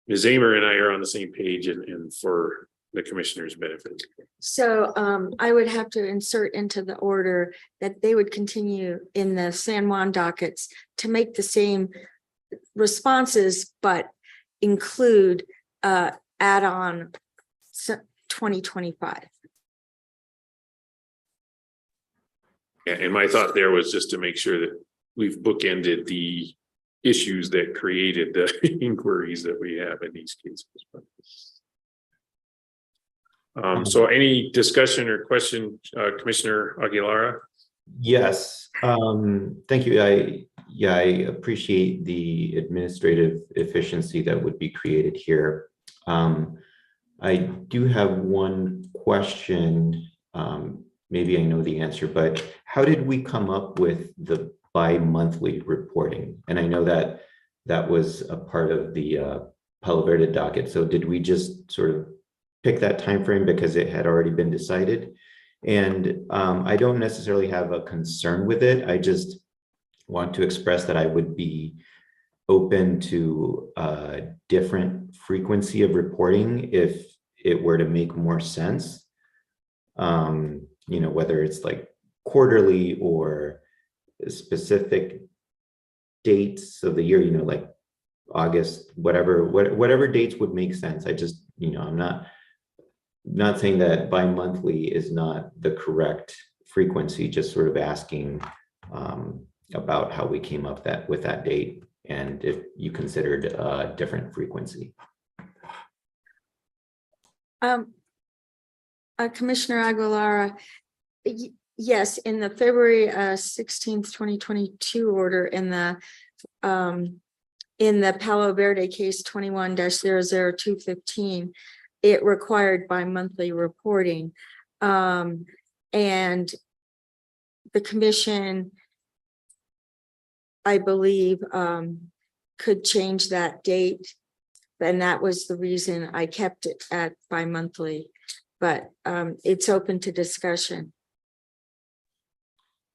Ms. Amer and I are on the same page and for the commissioner's benefit. So I would have to insert into the order that they would continue in the San Juan dockets to make the same responses, but include add-on 2025. Yeah, and my thought there was just to make sure that we've bookended the issues that created the inquiries that we have in these cases. So any discussion or question, Commissioner Aguilar? Yes, thank you. I appreciate the administrative efficiency that would be created here. I do have one question. Maybe I know the answer, but how did we come up with the bi-monthly reporting? And I know that that was a part of the Palo Verde docket. So did we just sort of pick that time frame because it had already been decided? And I don't necessarily have a concern with it. I just want to express that I would be open to a different frequency of reporting if it were to make more sense. Whether it's like quarterly or specific dates of the year, like August, whatever dates would make sense. I just, I'm not saying that bi-monthly is not the correct frequency, just sort of asking about how we came up with that date and if you considered a different frequency. Commissioner Aguilar, yes, in the February 16th, 2022 order in the Palo Verde case 21-00215, it required bi-monthly reporting. And the commission, I believe, could change that date. And that was the reason I kept it at bi-monthly, but it's open to discussion.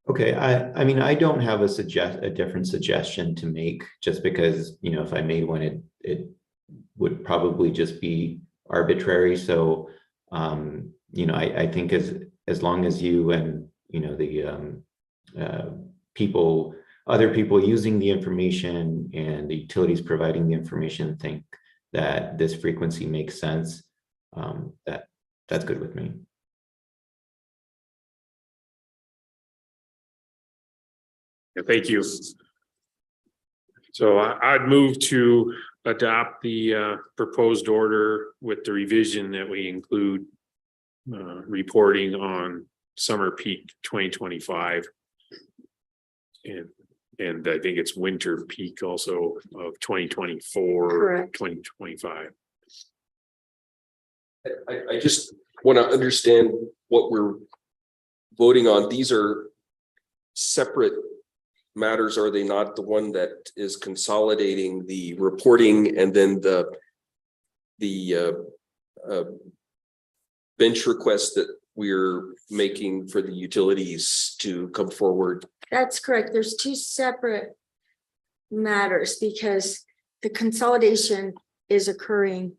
Okay, I mean, I don't have a different suggestion to make, just because, if I made one, it would probably just be arbitrary. So, I think as long as you and, the other people using the information and the utilities providing the information think that this frequency makes sense, that's good with me. Thank you. So I'd move to adopt the proposed order with the revision that we include reporting on summer peak 2025. And I think it's winter peak also of 2024, Correct. 2025. I just want to understand what we're voting on. These are separate matters, are they not? The one that is consolidating the reporting and then the bench request that we're making for the utilities to come forward. That's correct. There's two separate matters because the consolidation is occurring.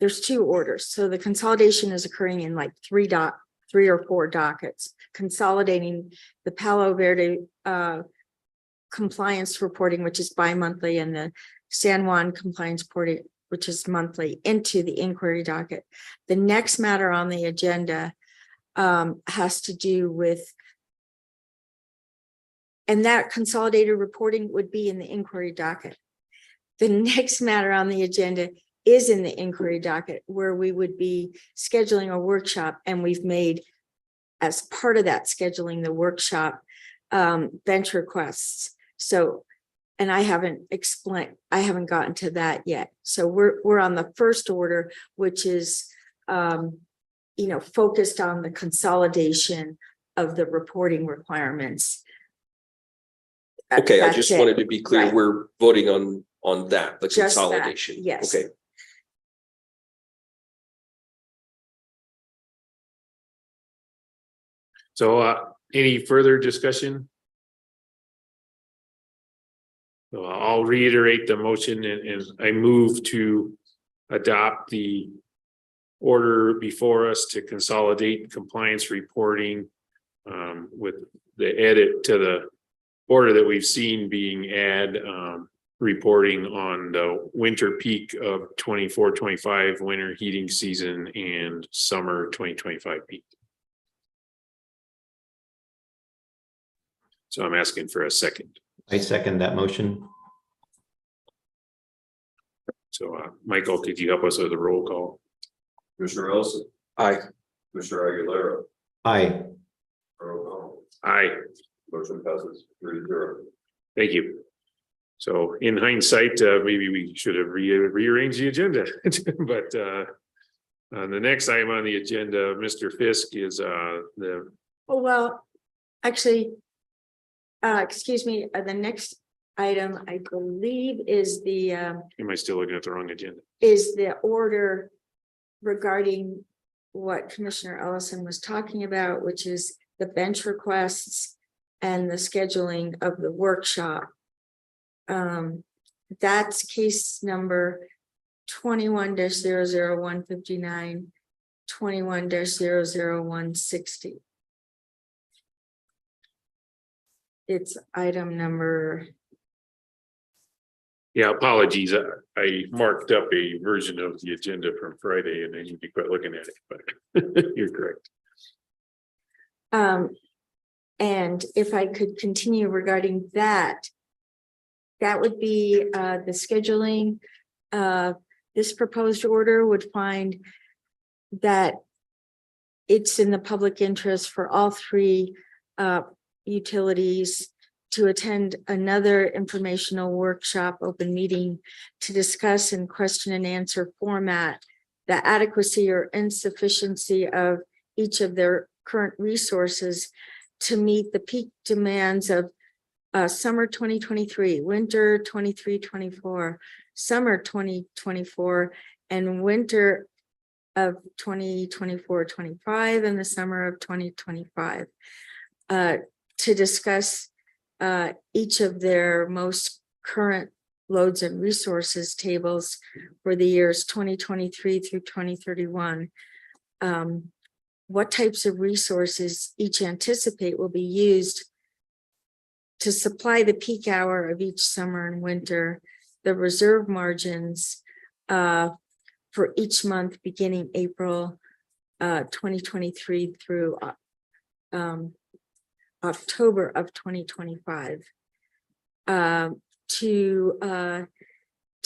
There's two orders. So the consolidation is occurring in like three or four dockets, consolidating the Palo Verde compliance reporting, which is bi-monthly, and the San Juan compliance reporting, which is monthly, into the inquiry docket. The next matter on the agenda has to do with, and that consolidated reporting would be in the inquiry docket. The next matter on the agenda is in the inquiry docket, where we would be scheduling a workshop, and we've made, as part of that scheduling the workshop, bench requests. So, and I haven't gotten to that yet. So we're on the first order, which is focused on the consolidation of the reporting requirements. Okay, I That's just it. wanted to be clear, Right. we're voting on that, the Just that, consolidation. yes. Okay. So any further discussion? So I'll reiterate the motion and I move to adopt the order before us to consolidate compliance reporting with the edit to the order that we've seen being reporting on the winter peak of 24-25 winter heating season and summer 2025 peak. So I'm asking for a second. I second that motion. So Michael, could you help us with a roll call? Commissioner Ellison, Aye. Commissioner Aguilera, Aye. Earl O'Connell, Aye, motion passes 3-0. thank you. So in hindsight, maybe we should have rearranged the agenda, but the next item on the agenda, Mr. Fisk, is the. Oh, well, actually, excuse me, the next item, I believe, is the Am I still looking at the wrong agenda? order regarding what Commissioner Ellison was talking about, which is the bench requests and the scheduling of the workshop. That's case number 21-00159, 21-00160. It's item number. Yeah, apologies. I marked up a version of the agenda from Friday and I need to quit looking at it, but you're correct. And if I could continue regarding that, that would be the scheduling. This proposed order would find that it's in the public interest for all three utilities to attend another informational workshop open meeting to discuss in question and answer format the adequacy or insufficiency of each of their current resources to meet the peak demands of summer 2023, winter 23-24, summer 2024, and winter of 2024-25, and the summer of 2025, to discuss each of their most current loads and resources tables for the years 2023 through 2031. What types of resources each anticipate will be used to supply the peak hour of each summer and winter, the reserve margins for each month beginning April 2023 through October of 2025, to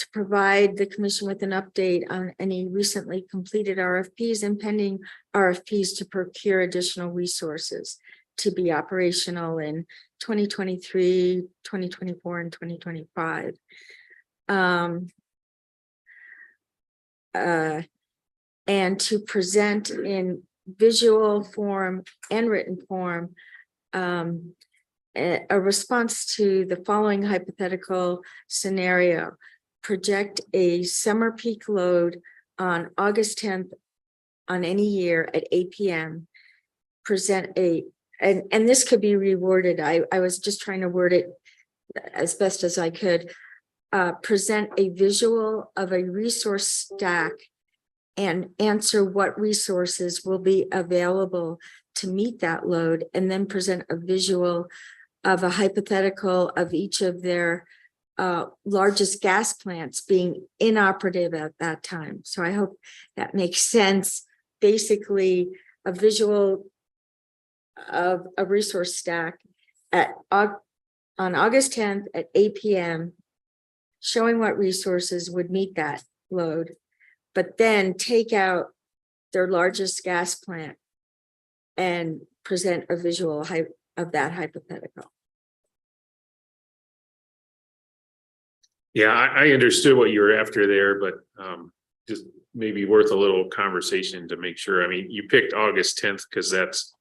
to provide the commission with an update on any recently completed RFPs and pending RFPs to procure additional resources to be operational in 2023, 2024, and 2025. And to present in visual form and written form a response to the following hypothetical scenario. Project a summer peak load on August 10th on any year at 8 p.m. Present and this could be reworded. I was just trying to word it as best as I could. Present a visual of a resource stack and answer what resources will be available to meet that load, and then present a visual of a hypothetical of each of their largest gas plants being inoperative at that time. So I hope that makes sense. Basically, a visual of a resource stack on August 10th at 8 p.m. showing what resources would meet that load, but then take out their largest gas plant and present a visual of that hypothetical. Yeah, I understood what you were after there, but just maybe worth a little conversation to make sure. I mean, you picked August 10th because that's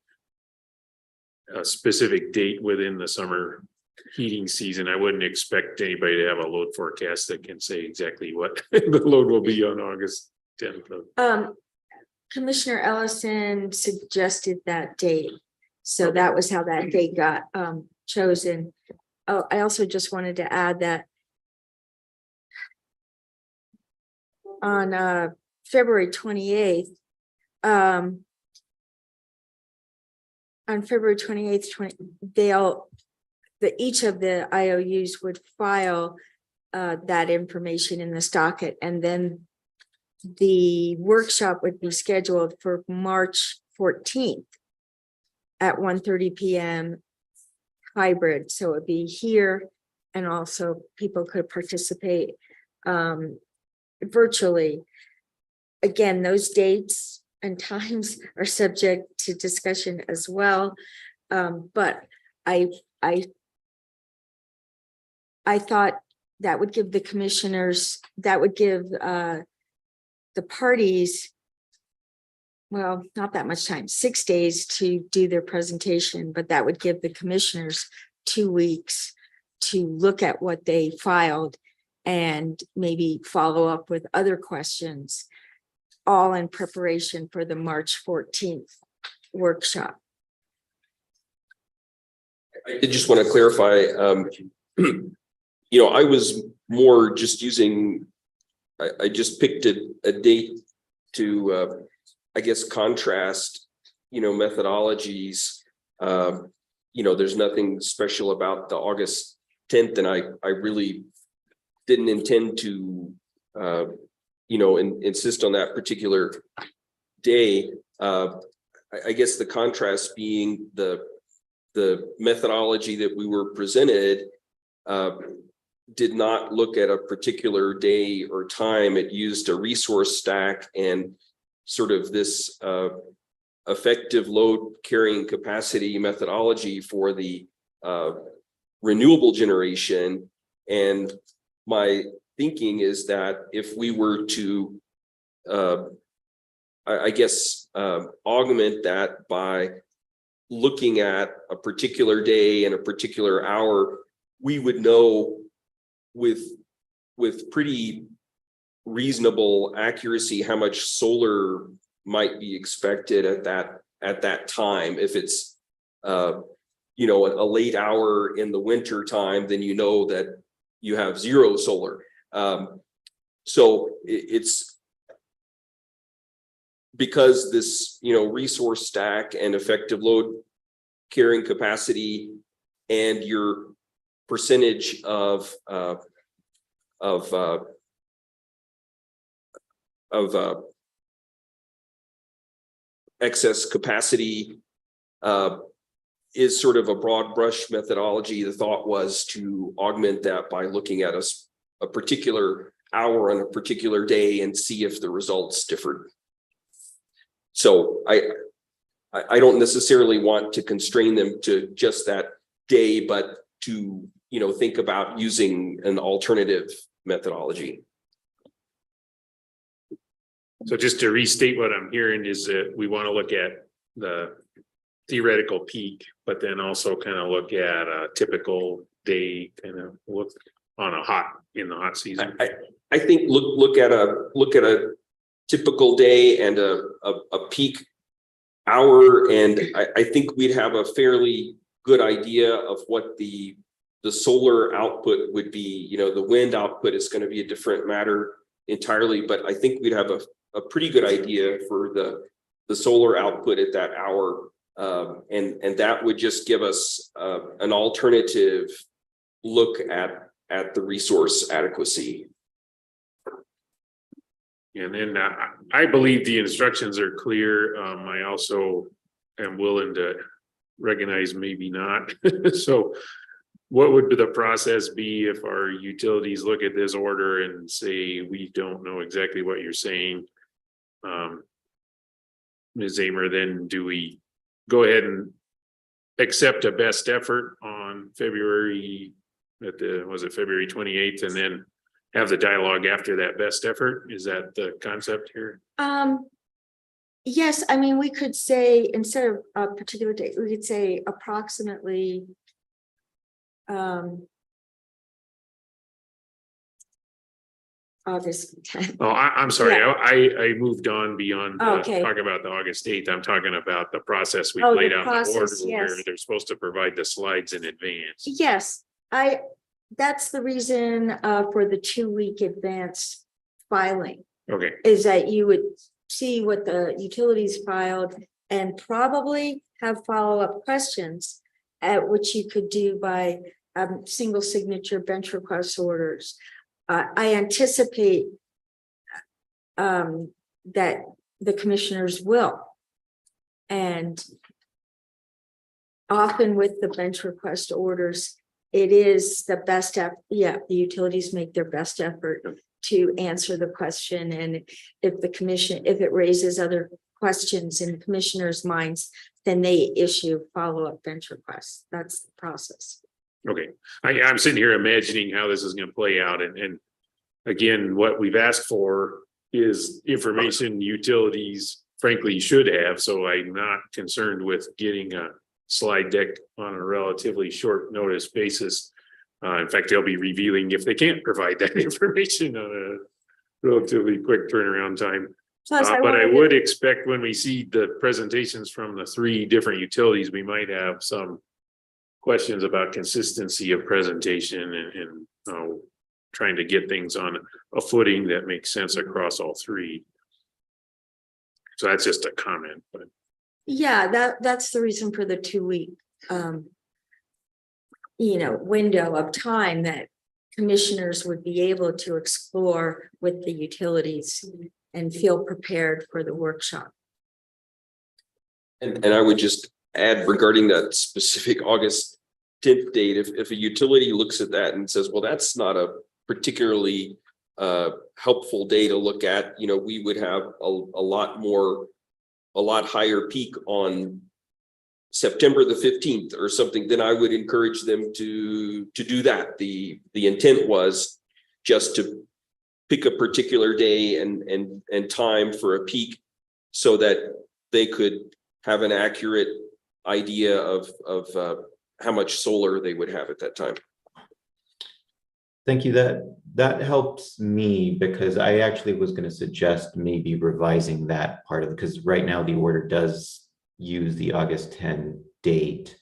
a specific date within the summer heating season. I wouldn't expect anybody to have a load forecast that can say exactly what the load will be on August 10th. Commissioner Ellison suggested that date. So that was how that date got chosen. Oh, I also just wanted to add that on February 28th, each of the IOUs would file that information in the docket, and then the workshop would be scheduled for March 14th at 1:30 p.m. hybrid. So it would be here, and also people could participate virtually. Again, those dates and times are subject to discussion as well. But I thought that would give the commissioners, that would give the parties, well, not that much time, 6 days to do their presentation, but that would give the commissioners 2 weeks to look at what they filed and maybe follow up with other questions, all in preparation for the March 14th workshop. I just want to clarify, I was more just using, I just picked a date to, I guess, contrast, methodologies. There's nothing special about the August 10th, and I really didn't intend to, insist on that particular day. I guess the contrast being the methodology that we were presented did not look at a particular day or time. It used a resource stack and sort of this effective load carrying capacity methodology for the renewable generation. And my thinking is that if we were to, augment that by looking at a particular day and a particular hour, we would know with pretty reasonable accuracy how much solar might be expected at that time. If it's a late hour in the winter time, then you know that you have zero solar. So it's because this resource stack and effective load carrying capacity and your percentage of excess capacity is sort of a broad brush methodology. The thought was to augment that by looking at a particular hour on a particular day and see if the results differed. So I don't necessarily want to constrain them to just that day, but to, think about using an alternative methodology. So just to restate what I'm hearing is that we want to look at the theoretical peak, but then also kind of look at a typical day, kind of look on in the hot season. I think look at a typical day and a peak hour, and I think we'd have a fairly good idea of what the solar output would be. The wind output is going to be a different matter entirely, but I think we'd have a pretty good idea for the solar output at that hour, and that would just give us an alternative look at the resource adequacy. And then I believe the instructions are clear. I also am willing to recognize maybe not. So what would the process be if our utilities look at this order and say, we don't know exactly what you're saying? Ms. Amer, then do we go ahead and accept a best effort on February 28th, and then have the dialogue after that best effort? Is that the concept here? Yes, I mean, we could say instead of a particular date, we could say approximately August 10th. Oh, I'm sorry. Yeah. I moved on beyond Okay. talking about the August 8th. I'm talking about the process we Oh, laid the out in the order process, where yes. they're supposed to provide the slides in advance. Yes, that's the reason for the 2-week advance filing, Okay, is that you would see what the utilities filed and probably have follow-up questions, which you could do by single signature bench request orders. I anticipate that the commissioners will. And often with the bench request orders, it is the best the utilities make their best effort to answer the question. And if it raises other questions in commissioners' minds, then they issue follow-up bench requests. That's the process. okay. I'm sitting here imagining how this is going to play out. And again, what we've asked for is information utilities frankly should have. So I'm not concerned with getting a slide deck on a relatively short notice basis. In fact, they'll be revealing if they can't provide that information on a relatively quick turnaround time. Plus, But I would expect when we see the presentations from the 3 different utilities, we might have some questions about consistency of presentation and trying to get things on a footing that makes sense across all 3. So that's just a comment, but. Yeah, that's the reason for the 2-week, window of time that commissioners would be able to explore with the utilities and feel prepared for the workshop. And I would just add regarding that specific August 10th date, if a utility looks at that and says, well, that's not a particularly helpful day to look at, we would have a lot higher peak on September the 15th or something, then I would encourage them to do that. The intent was just to pick a particular day and time for a peak so that they could have an accurate idea of how much solar they would have at that time. Thank you. That helps me, because I actually was going to suggest maybe revising that part of it, because right now the order does use the August 10 date.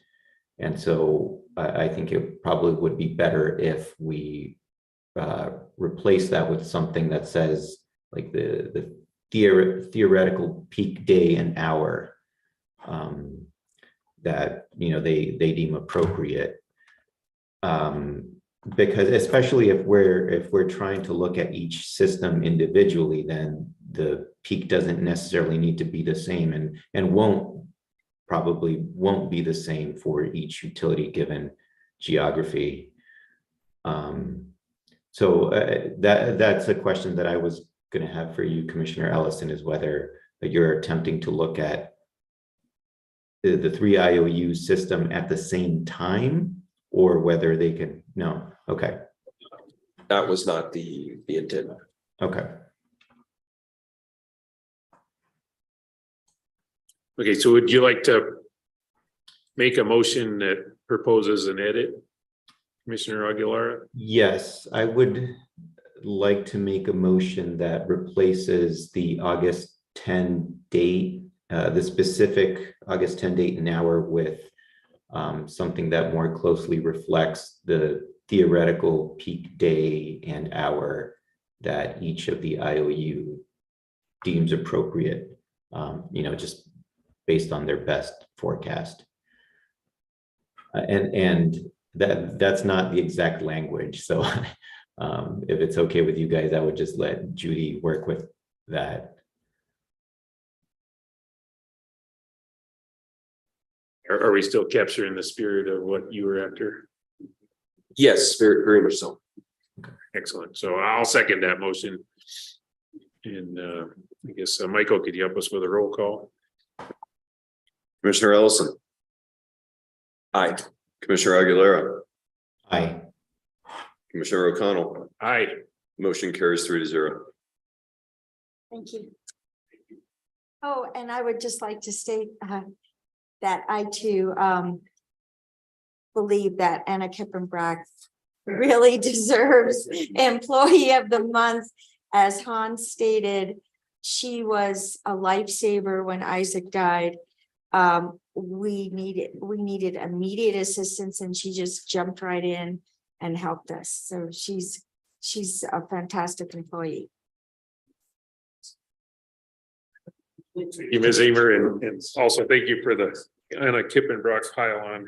And so I think it probably would be better if we replace that with something that says like the theoretical peak day and hour that they deem appropriate. Because especially if we're trying to look at each system individually, then the peak doesn't necessarily need to be the same and probably won't be the same for each utility given geography. So that's a question that I was going to have for you, Commissioner Ellison, is whether you're attempting to look at the three IOU system at the same time, or whether they can, no, okay, That was not the intent. okay. Okay, so would you like to make a motion that proposes an edit? Commissioner Aguilar? Yes, I would like to make a motion that replaces the August 10 date, the specific August 10 date and hour with something that more closely reflects the theoretical peak day and hour that each of the IOU deems appropriate, just based on their best forecast. And that's not the exact language. So if it's okay with you guys, I would just let Judy work with that. Are we still capturing the spirit of what you were after? Yes, very, very much so. Excellent. So I'll second that motion. And I guess Michael, could you help us with a roll call? Commissioner Ellison, Aye. Commissioner Aguilera, Aye. Commissioner O'Connell, Aye. motion carries 3-0. Thank you. Oh, and I would just like to state that I too believe that Anna Kippenbrock really deserves Employee of the Month. As Hans stated, she was a lifesaver when Isaac died. We needed immediate assistance, and she just jumped right in and helped us. So she's a fantastic employee. Thank you, Ms. Emer, and also thank you for the Anna Kippenbrock pile on.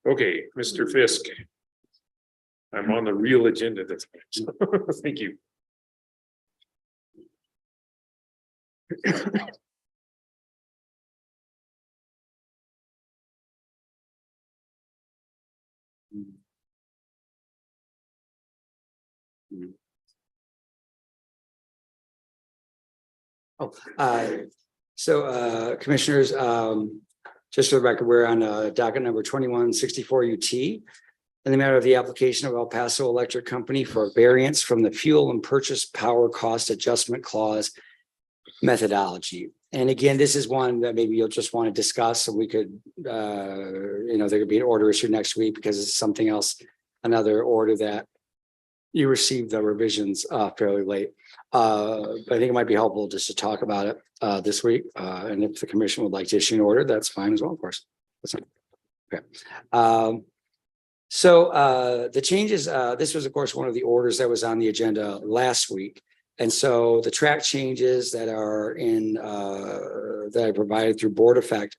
Okay, Mr. Fisk. I'm on the real agenda this time. Thank you. Commissioners, just for the record, we're on docket number 2164 UT in the matter of the application of El Paso Electric Company for variance from the fuel and purchase power cost adjustment clause methodology. And again, this is one that maybe you'll just want to discuss, so we could, there could be an order issued next week because it's something else, another order that you received the revisions fairly late. But I think it might be helpful just to talk about it this week. And if the commission would like to issue an order, that's fine as well, of course. That's fine. Okay. So the changes, this was, of course, one of the orders that was on the agenda last week. And so the track changes that are in that I provided through board effect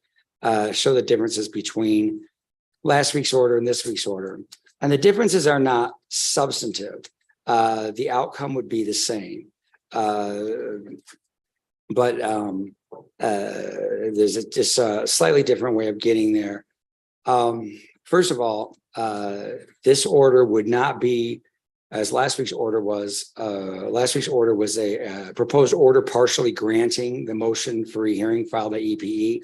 show the differences between last week's order and this week's order. And the differences are not substantive. The outcome would be the same. But there's just a slightly different way of getting there. First of all, this order would not be as last week's order was. Last week's order was a proposed order partially granting the motion for rehearing filed by EPE.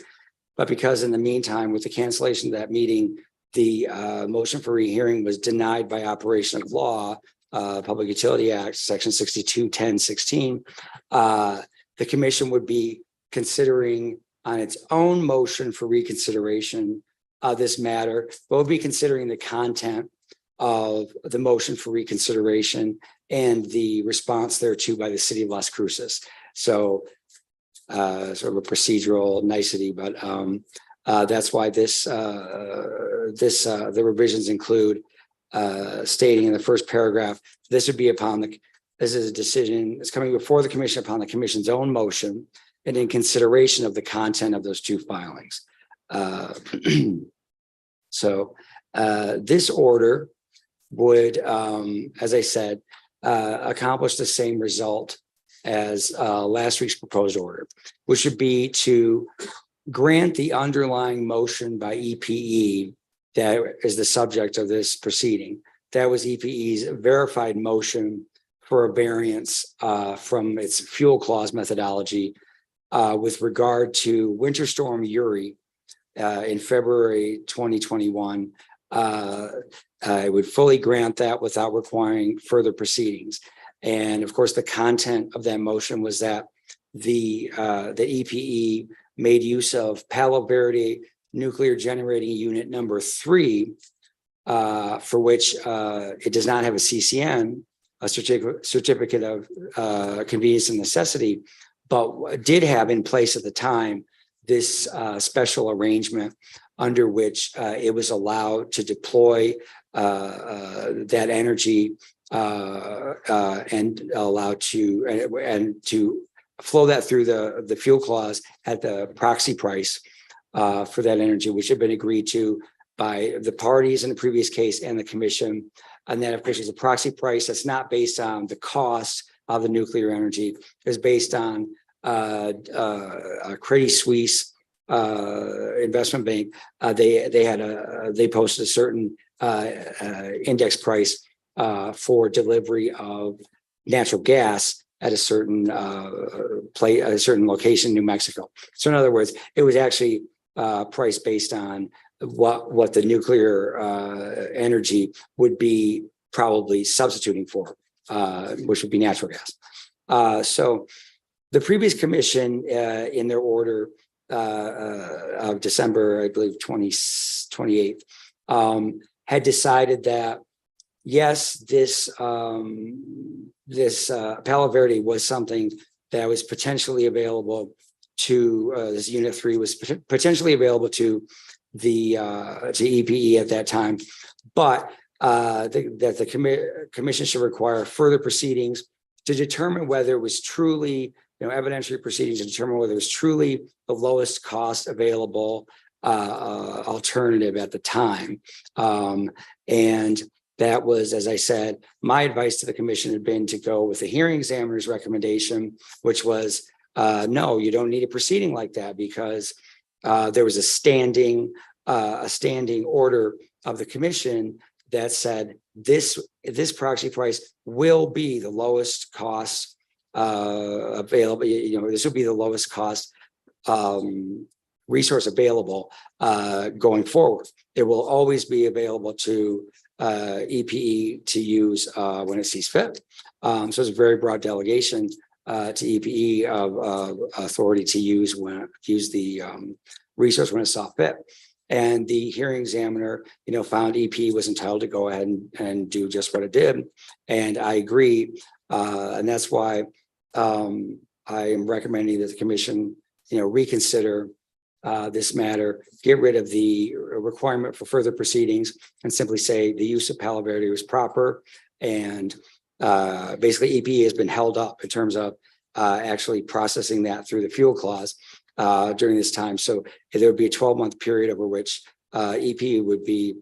But because in the meantime, with the cancellation of that meeting, the motion for rehearing was denied by operation of law, Public Utility Act, Section 62-10-16. The commission would be considering on its own motion for reconsideration of this matter, but would be considering the content of the motion for reconsideration and the response thereto by the city of Las Cruces. So sort of a procedural nicety, but that's why the revisions include stating in the first paragraph, this would be this is a decision, it's coming before the commission upon the commission's own motion and in consideration of the content of those two filings. So this order would, as I said, accomplish the same result as last week's proposed order, which would be to grant the underlying motion by EPE that is the subject of this proceeding. That was EPE's verified motion for a variance from its fuel clause methodology with regard to Winter Storm Uri in February 2021. I would fully grant that without requiring further proceedings. And of course, the content of that motion was that the EPE made use of Palo Verde Nuclear Generating Unit number 3, for which it does not have a CCN, a certificate of convenience and necessity, but did have in place at the time this special arrangement under which it was allowed to deploy that energy and allowed to flow that through the fuel clause at the proxy price for that energy, which had been agreed to by the parties in the previous case and the commission. And that, of course, is a proxy price that's not based on the cost of the nuclear energy. It's based on Credit Suisse investment bank. They posted a certain index price for delivery of natural gas at a certain a certain location in New Mexico. So in other words, it was actually priced based on what the nuclear energy would be probably substituting for, which would be natural gas. So the previous commission in their order of December, I believe 28th, had decided that yes, this Palo Verde was something that was potentially available to this Unit 3 was potentially available to the to EPE at that time, but that the commission should require further proceedings to determine whether it was truly, evidentiary proceedings to determine whether it was truly the lowest cost available alternative at the time. And that was, as I said, my advice to the commission had been to go with the hearing examiner's recommendation, which was, no, you don't need a proceeding like that because there was a standing order of the commission that said this proxy price will be the lowest cost available. This will be the lowest cost resource available going forward. It will always be available to EPE to use when it sees fit. So it's a very broad delegation to EPE of authority to use the resource when it saw fit. And the hearing examiner, found EPE was entitled to go ahead and do just what it did. And I agree. And that's why I am recommending that the commission, reconsider this matter, get rid of the requirement for further proceedings and simply say the use of Palo Verde was proper. And basically EPE has been held up in terms of actually processing that through the fuel clause during this time. So there would be a 12-month period over which EPE would be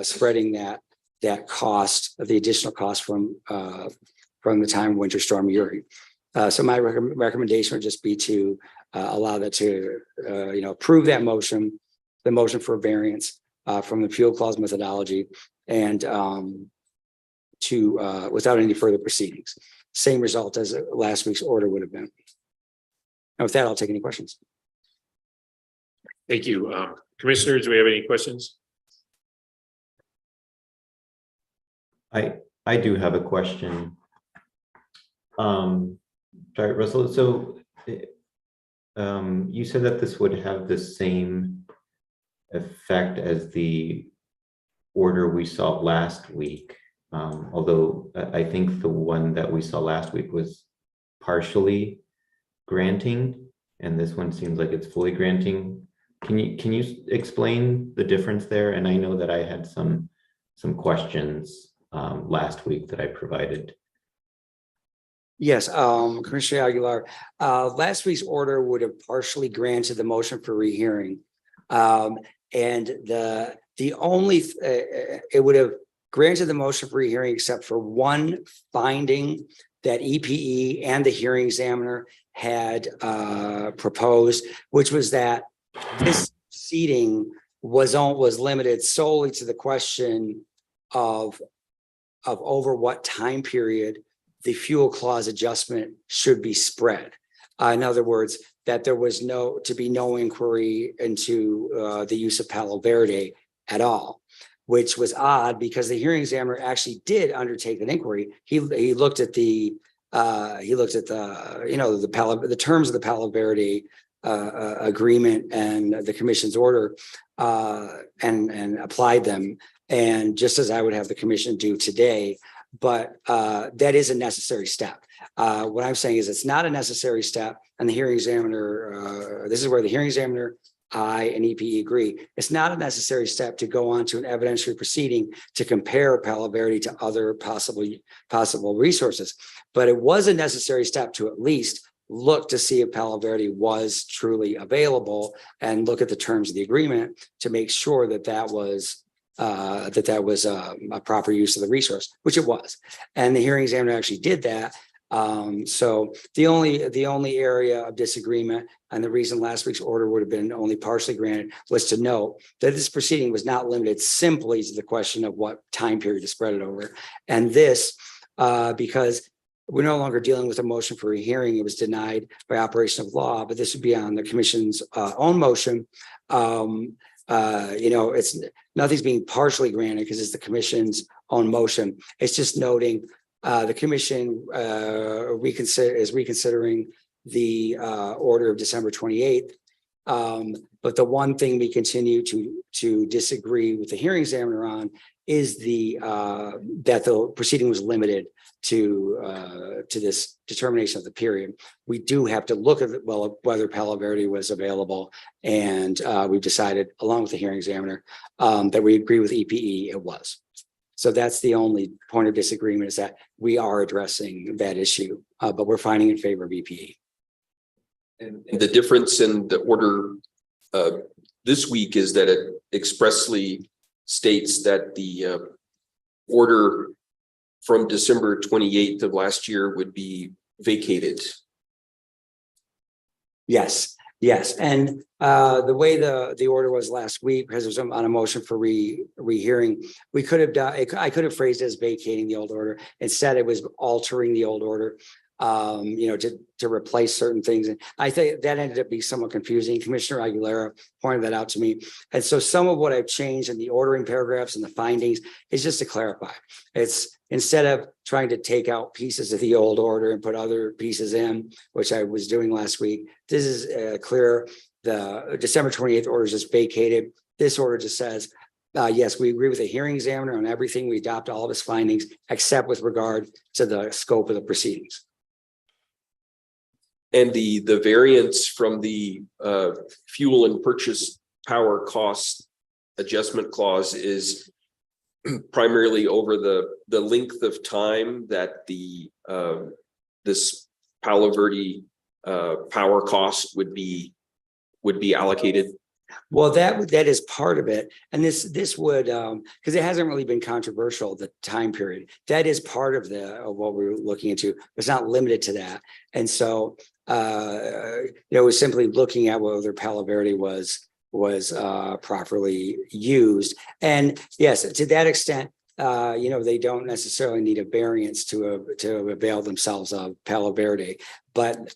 spreading that cost of the additional cost from the time of Winter Storm Uri. So my recommendation would just be to allow that to, approve that motion, the motion for variance from the fuel clause methodology, and to without any further proceedings. Same result as last week's order would have been. And with that, I'll take any questions. Thank you. Commissioners, do we have any questions? I do have a question. Sorry, Russell. So you said that this would have the same effect as the order we saw last week. Although I think the one that we saw last week was partially granting, and this one seems like it's fully granting. Can you explain the difference there? And I know that I had some questions last week that I provided. Yes, Commissioner Aguilar, last week's order would have partially granted the motion for rehearing. And the only, it would have granted the motion for rehearing except for one finding that EPE and the hearing examiner had proposed, which was that this proceeding was limited solely to the question of over what time period the fuel clause adjustment should be spread. In other words, that there was no inquiry into the use of Palo Verde at all, which was odd because the hearing examiner actually did undertake an inquiry. He looked at the the terms of the Palo Verde agreement and the commission's order and applied them. And just as I would have the commission do today, but that is a necessary step. What I'm saying is it's not a necessary step, and the hearing examiner, this is where the hearing examiner, I and EPE agree. It's not a necessary step to go on to an evidentiary proceeding to compare Palo Verde to other possible resources, but it was a necessary step to at least look to see if Palo Verde was truly available and look at the terms of the agreement to make sure that that was a proper use of the resource, which it was. And the hearing examiner actually did that. So the only area of disagreement, and the reason last week's order would have been only partially granted, was to note that this proceeding was not limited simply to the question of what time period to spread it over. And this, because we're no longer dealing with a motion for a hearing, it was denied by operation of law, but this would be on the commission's own motion. It's nothing's being partially granted because it's the commission's own motion. It's just noting the commission is reconsidering the order of December 28th. But the one thing we continue to disagree with the hearing examiner on is that the proceeding was limited to this determination of the period. We do have to look at whether Palo Verde was available, and we've decided, along with the hearing examiner, that we agree with EPE it was. So that's the only point of disagreement, is that we are addressing that issue, but we're finding in favor of EPE. And the difference in the order this week is that it expressly states that the order from December 28th of last year would be vacated. Yes. And the way the order was last week, because it was on a motion for rehearing, we could have done, I could have phrased it as vacating the old order. Instead, it was altering the old order, to replace certain things. And I think that ended up being somewhat confusing. Commissioner Aguilera pointed that out to me. And so some of what I've changed in the ordering paragraphs and the findings is just to clarify. It's instead of trying to take out pieces of the old order and put other pieces in, which I was doing last week, this is clear. The December 28th order is just vacated. This order just says, yes, we agree with the hearing examiner on everything. We adopt all of his findings, except with regard to the scope of the proceedings. And the variance from the fuel and purchase power cost adjustment clause is primarily over the length of time that this Palo Verde power cost would be allocated. Well, that is part of it. And this would, because it hasn't really been controversial, the time period. That is part of what we're looking into. It's not limited to that. And so, it was simply looking at whether Palo Verde was properly used. And yes, to that extent, they don't necessarily need a variance to avail themselves of Palo Verde. But,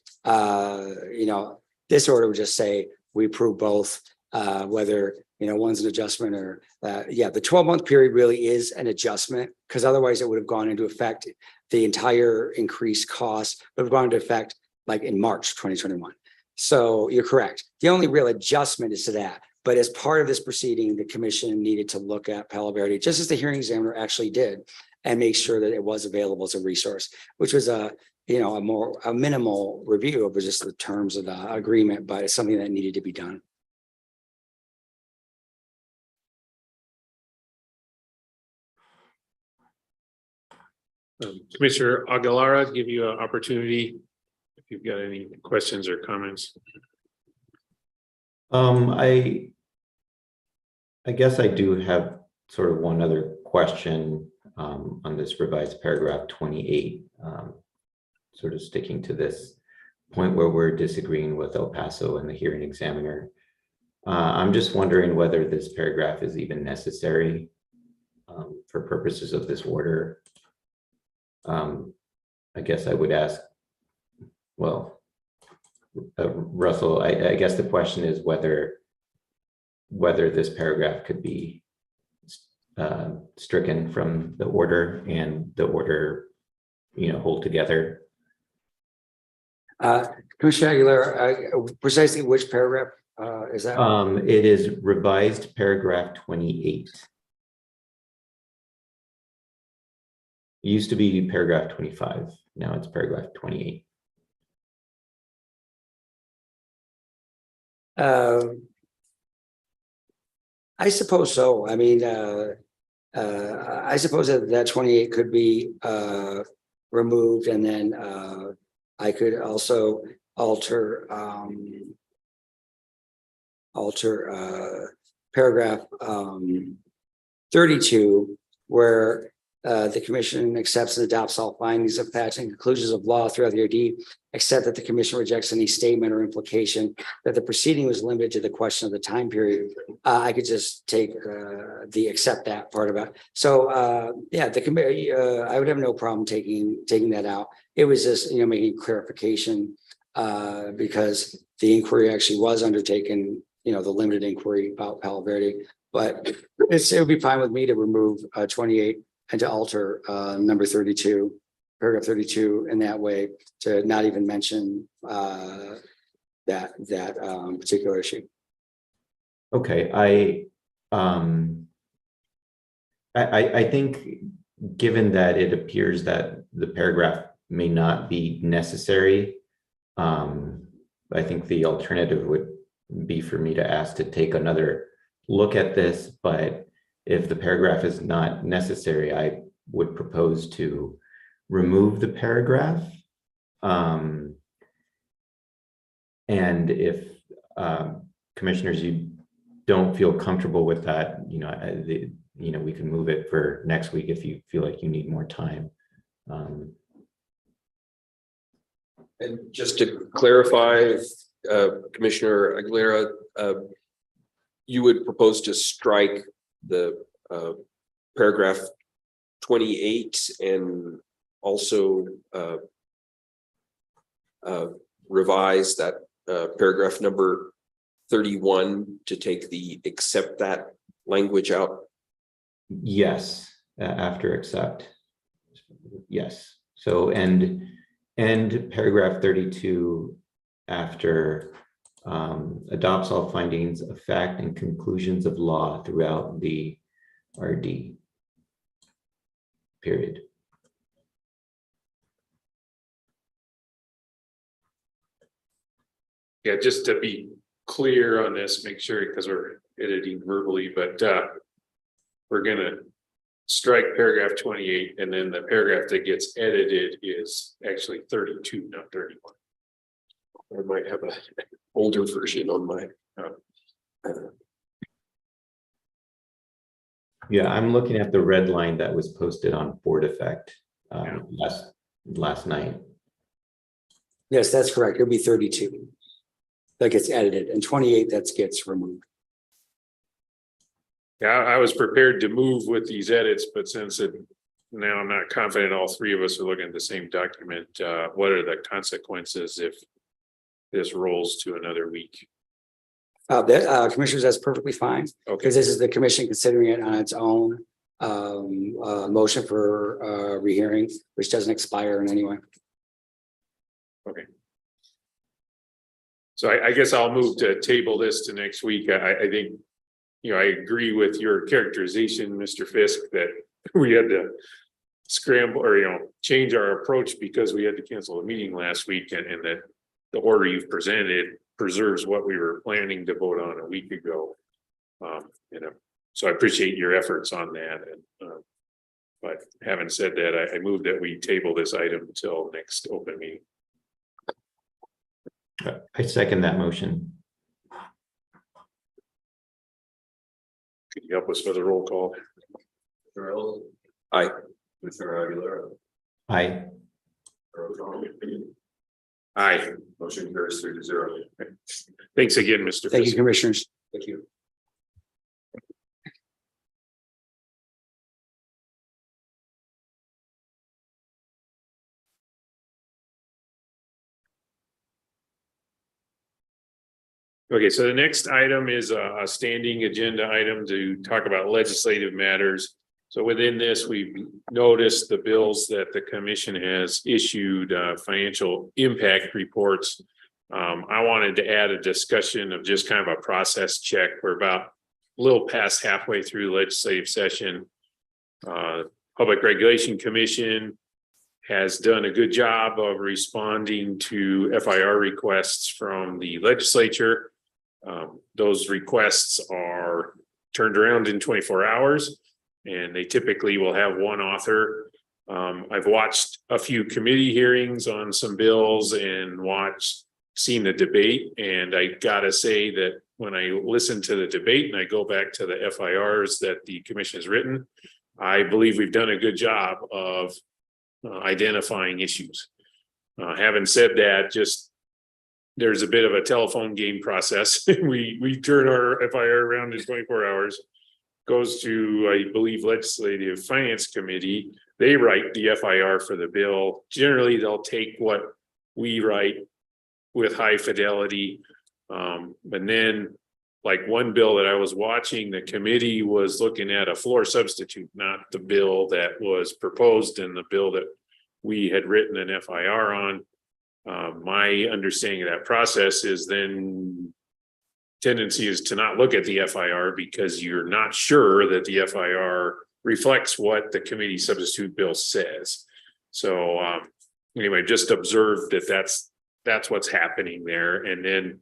this order would just say we approve both, whether, one's an adjustment or, the 12-month period really is an adjustment, because otherwise it would have gone into effect. The entire increased cost would have gone into effect like in March 2021. So you're correct. The only real adjustment is to that. But as part of this proceeding, the commission needed to look at Palo Verde, just as the hearing examiner actually did, and make sure that it was available as a resource, which was a minimal review of just the terms of the agreement, but it's something that needed to be done. Commissioner Aguilera, give you an opportunity if you've got any questions or comments. I guess I do have sort of one other question on this revised paragraph 28, sort of sticking to this point where we're disagreeing with El Paso and the hearing examiner. I'm just wondering whether this paragraph is even necessary for purposes of this order. I guess I would ask, well, Russell, I guess the question is whether this paragraph could be stricken from the order and the order, hold together. Commissioner Aguilera, precisely which paragraph is that? It is revised paragraph 28. It used to be paragraph 25. Now it's paragraph 28. I suppose so. I mean, I suppose that 28 could be removed, and then I could also alter paragraph 32, where the commission accepts and adopts all findings of facts and conclusions of law throughout the RD, except that the commission rejects any statement or implication that the proceeding was limited to the question of the time period. I could just take the accept that part about. So yeah, the committee, I would have no problem taking that out. It was just, making clarification because the inquiry actually was undertaken, the limited inquiry about Palo Verde, but it would be fine with me to remove 28 and to alter number 32, paragraph 32 in that way, to not even mention that particular issue. Okay, I think given that it appears that the paragraph may not be necessary, I think the alternative would be for me to ask to take another look at this, but if the paragraph is not necessary, I would propose to remove the paragraph. And if commissioners, you don't feel comfortable with that, we can move it for next week if you feel like you need more time. And just to clarify, Commissioner Aguilera, you would propose to strike the paragraph 28 and also revise that paragraph number 31 to take the accept that language out? Yes, after accept. Yes. So and paragraph 32 after adopts all findings of fact and conclusions of law throughout the RD period. Yeah, just to be clear on this, make sure, because we're editing verbally, but we're gonna strike paragraph 28, and then the paragraph that gets edited is actually 32, not 31. I might have a older version on my. Yeah, I'm looking at the red line that was posted on Board Effect last night. Yes, that's correct. It'll be 32 that gets edited, and 28 that gets removed. Yeah, I was prepared to move with these edits, but since now I'm not confident all three of us are looking at the same document, what are the consequences if this rolls to another week? Commissioners, that's perfectly fine, Okay, because this is the commission considering it on its own motion for rehearing, which doesn't expire in any way. okay. So I guess I'll move to table this to next week. I think, I agree with your characterization, Mr. Fisk, that we had to scramble or, change our approach because we had to cancel a meeting last week, and that the order you've presented preserves what we were planning to vote on a week ago. So I appreciate your efforts on that. And but having said that, I move that we table this item until next open meeting. I second that motion. Could you help us with a roll call? Charles? Aye. Commissioner Aguilera? Aye. Aye. Motion carries 3-0. Thanks again, Mr. Thank you, Fisk. commissioners. Thank you. Okay, so the next item is a standing agenda item to talk about legislative matters. So within this, we've noticed the bills that the commission has issued financial impact reports. I wanted to add a discussion of just kind of a process check. We're about a little past halfway through the legislative session. Public Regulation Commission has done a good job of responding to FIR requests from the legislature. Those requests are turned around in 24 hours, and they typically will have one author. I've watched a few committee hearings on some bills and seen the debate, and I gotta say that when I listen to the debate and I go back to the FIRs that the commission has written, I believe we've done a good job of identifying issues. Having said that, just there's a bit of a telephone game process. We turn our FIR around in 24 hours, goes to, I believe, Legislative Finance Committee. They write the FIR for the bill. Generally, they'll take what we write with high fidelity. And then, like one bill that I was watching, the committee was looking at a floor substitute, not the bill that was proposed in the bill that we had written an FIR on. My understanding of that process is then tendency is to not look at the FIR because you're not sure that the FIR reflects what the committee substitute bill says. So anyway, just observe that that's what's happening there. And then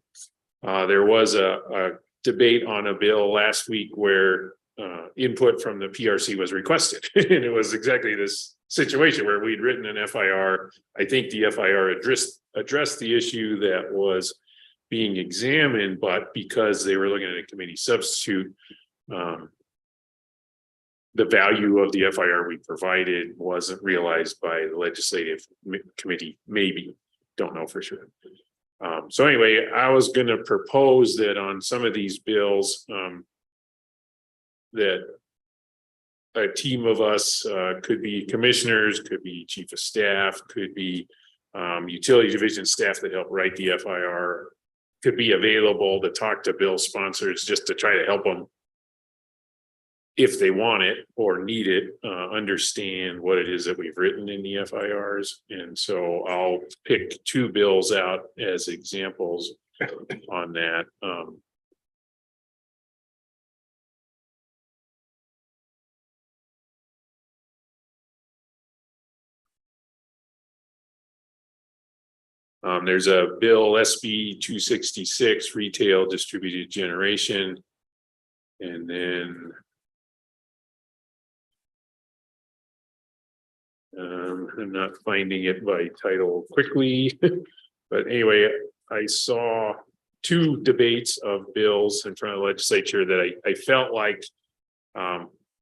there was a debate on a bill last week where input from the PRC was requested. And it was exactly this situation where we'd written an FIR. I think the FIR addressed the issue that was being examined, but because they were looking at a committee substitute, the value of the FIR we provided wasn't realized by the legislative committee, maybe, don't know for sure. So anyway, I was going to propose that on some of these bills, that a team of us could be commissioners, could be chief of staff, could be utility division staff that help write the FIR, could be available to talk to bill sponsors just to try to help them, if they want it or need it, understand what it is that we've written in the FIRs. And so I'll pick two bills out as examples on that. There's a bill SB 266 retail distributed generation. And then I'm not finding it by title quickly, but anyway, I saw two debates of bills in front of the legislature that I felt like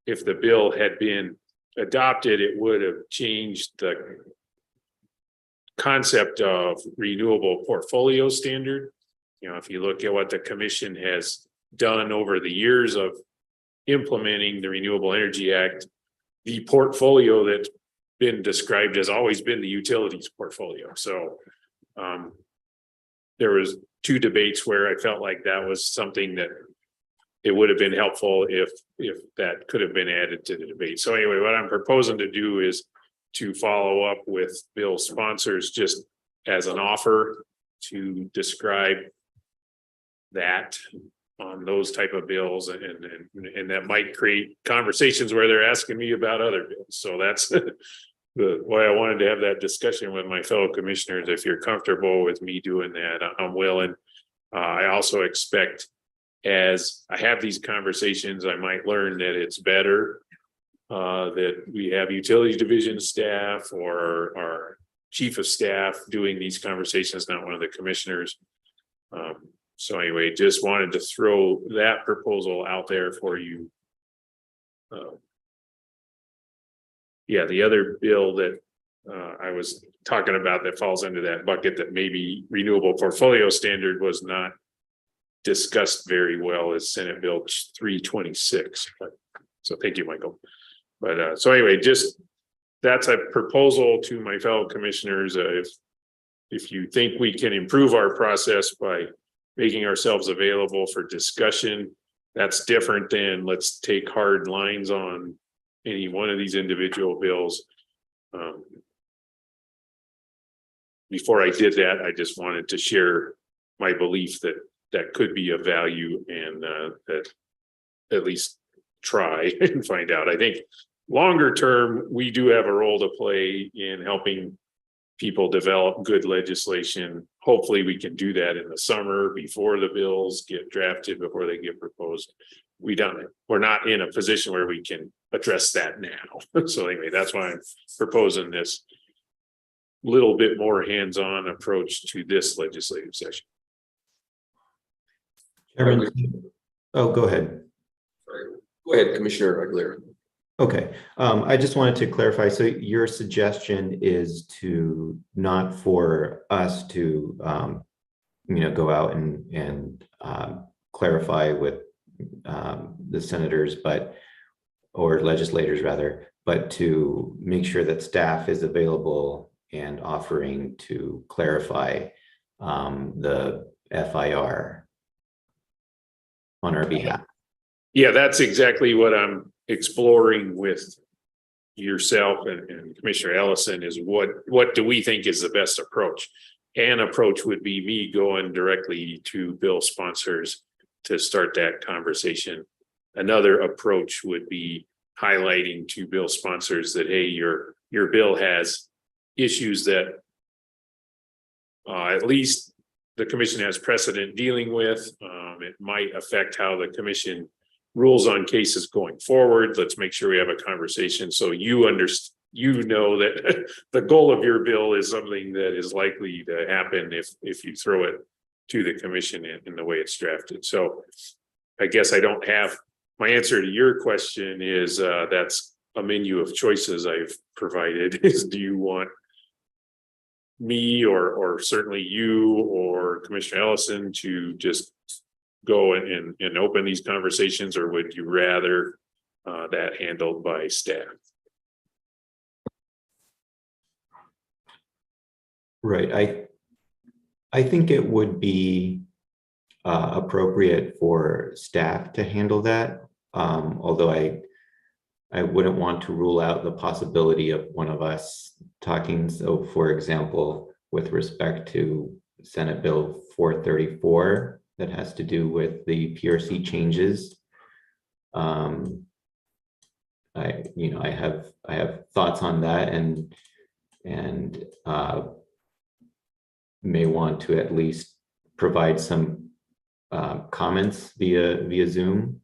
if the bill had been adopted, it would have changed the concept of renewable portfolio standard. You know, if you look at what the commission has done over the years of implementing the Renewable Energy Act, the portfolio that's been described has always been the utilities portfolio. So there was two debates where I felt like that was something that it would have been helpful if that could have been added to the debate. So anyway, what I'm proposing to do is to follow up with bill sponsors just as an offer to describe that on those type of bills, and that might create conversations where they're asking me about other bills. So that's the way I wanted to have that discussion with my fellow commissioners. If you're comfortable with me doing that, I'm willing. I also expect as I have these conversations, I might learn that it's better that we have utility division staff or our chief of staff doing these conversations, not one of the commissioners. So anyway, just wanted to throw that proposal out there for you. Yeah, the other bill that I was talking about that falls into that bucket that maybe renewable portfolio standard was not discussed very well is Senate Bill 326. So thank you, Michael. But so anyway, just that's a proposal to my fellow commissioners. If you think we can improve our process by making ourselves available for discussion, that's different than let's take hard lines on any one of these individual bills. Before I did that, I just wanted to share my belief that that could be of value, and that at least try and find out. I think longer term, we do have a role to play in helping people develop good legislation. Hopefully we can do that in the summer before the bills get drafted, before they get proposed. We're not in a position where we can address that now. So anyway, that's why I'm proposing this little bit more hands-on approach to this legislative session. Chairman, oh, go ahead. Go ahead, Commissioner Aguilera. Okay, I just wanted to clarify. So your suggestion is to not for us to, go out and clarify with the senators, or legislators rather, but to make sure that staff is available and offering to clarify the FIR on our behalf. Yeah, that's exactly what I'm exploring with yourself and Commissioner Ellison is what do we think is the best approach? An approach would be me going directly to bill sponsors to start that conversation. Another approach would be highlighting to bill sponsors that, hey, your bill has issues that at least the commission has precedent dealing with. It might affect how the commission rules on cases going forward. Let's make sure we have a conversation so you know that the goal of your bill is something that is likely to happen if you throw it to the commission in the way it's drafted. So I guess I don't have my answer to your question is that's a menu of choices I've provided. Is do you want me or certainly you or Commissioner Ellison to just go and open these conversations, or would you rather that handled by staff? Right. I think it would be appropriate for staff to handle that. Although I wouldn't want to rule out the possibility of one of us talking. So for example, with respect to Senate Bill 434, that has to do with the PRC changes. I have thoughts on that and may want to at least provide some comments via Zoom.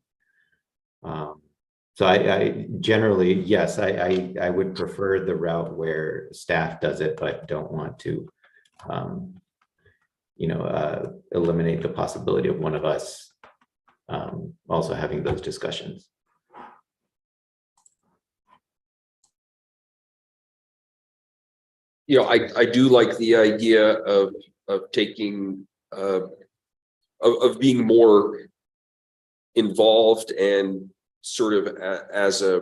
So I generally, yes, I would prefer the route where staff does it, but don't want to eliminate the possibility of one of us also having those discussions. I do like the idea of taking of being more involved and sort of as a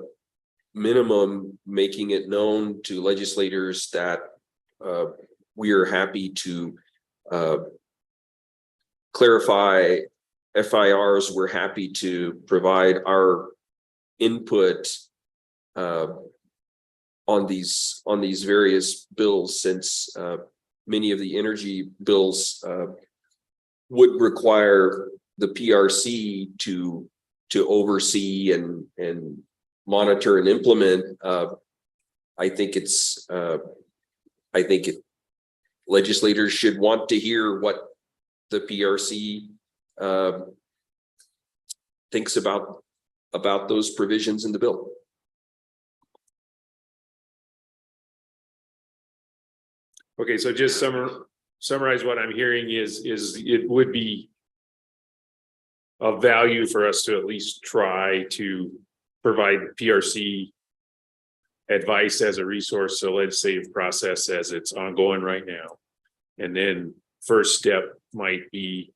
minimum making it known to legislators that we are happy to clarify FIRs. We're happy to provide our input on these various bills, since many of the energy bills would require the PRC to oversee and monitor and implement. I think legislators should want to hear what the PRC thinks about those provisions in the bill. Okay, so just summarize what I'm hearing is it would be of value for us to at least try to provide PRC advice as a resource to legislative process as it's ongoing right now. And then first step might be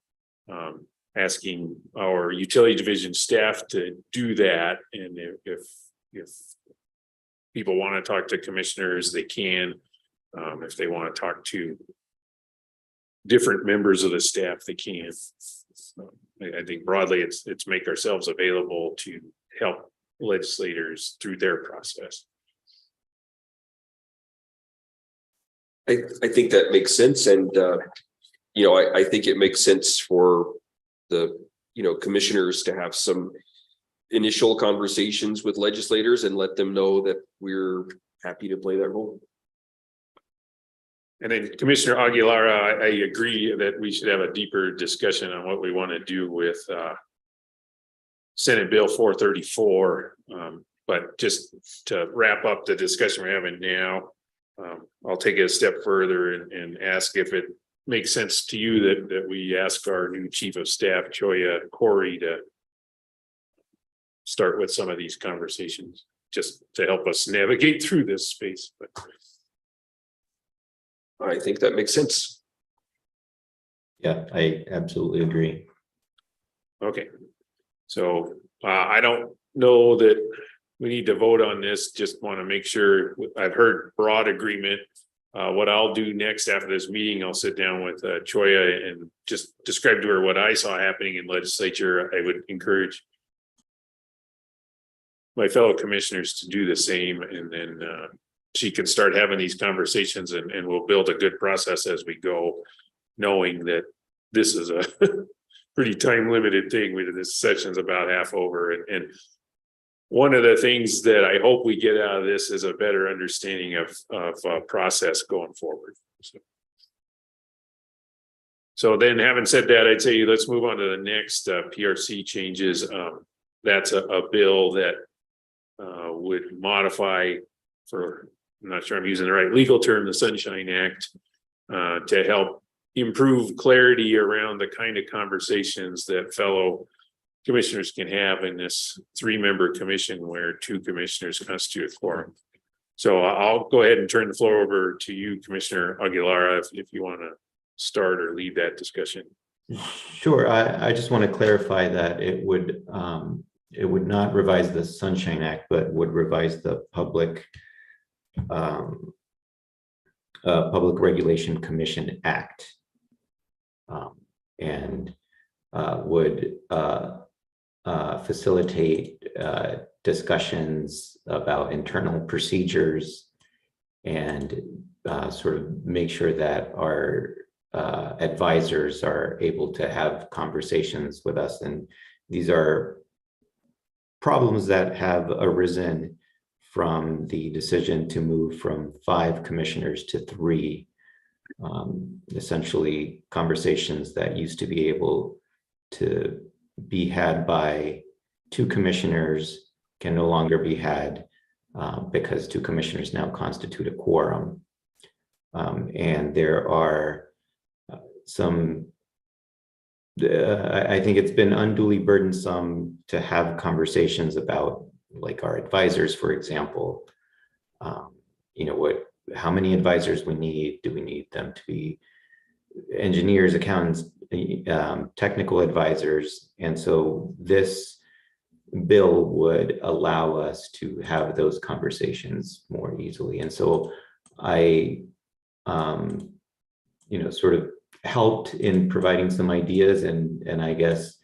asking our utility division staff to do that. And if people want to talk to commissioners, they can. If they want to talk to different members of the staff, they can. So I think broadly, it's make ourselves available to help legislators through their process. I think that makes sense. And, I think it makes sense for the, commissioners to have some initial conversations with legislators and let them know that we're happy to play that role. And then Commissioner Aguilar, I agree that we should have a deeper discussion on what we want to do with Senate Bill 434. But just to wrap up the discussion we're having now, I'll take it a step further and ask if it makes sense to you that we ask our new Chief of Staff, Choya Corey, to start with some of these conversations, just to help us navigate through this space. But I think that makes sense. Yeah, I absolutely agree. okay, so I don't know that we need to vote on this. Just want to make sure. I've heard broad agreement. What I'll do next after this meeting, I'll sit down with Choya and just describe to her what I saw happening in legislature. I would encourage my fellow commissioners to do the same, and then she can start having these conversations, and we'll build a good process as we go, knowing that this is a pretty time limited thing. This session's about half over, and one of the things that I hope we get out of this is a better understanding of process going forward. So then, having said that, I'd say let's move on to the next PRC changes. That's a bill that would modify, for I'm not sure I'm using the right legal term, the Sunshine Act, to help improve clarity around the kind of conversations that fellow commissioners can have in this 3-member commission where 2 commissioners constitute a quorum. So I'll go ahead and turn the floor over to you, Commissioner Aguilar, if you want to start or lead that discussion. Sure. I just want to clarify that it would not revise the Sunshine Act, but would revise the Public Regulation Commission Act, and would facilitate discussions about internal procedures and sort of make sure that our advisors are able to have conversations with us. And these are problems that have arisen from the decision to move from 5 commissioners to 3. Essentially, conversations that used to be able to be had by 2 commissioners can no longer be had because 2 commissioners now constitute a quorum. And there are some, I think it's been unduly burdensome to have conversations about, like, our advisors, for example. How many advisors we need? Do we need them to be engineers, accountants, technical advisors? And so this bill would allow us to have those conversations more easily. And so I, sort of helped in providing some ideas, and I guess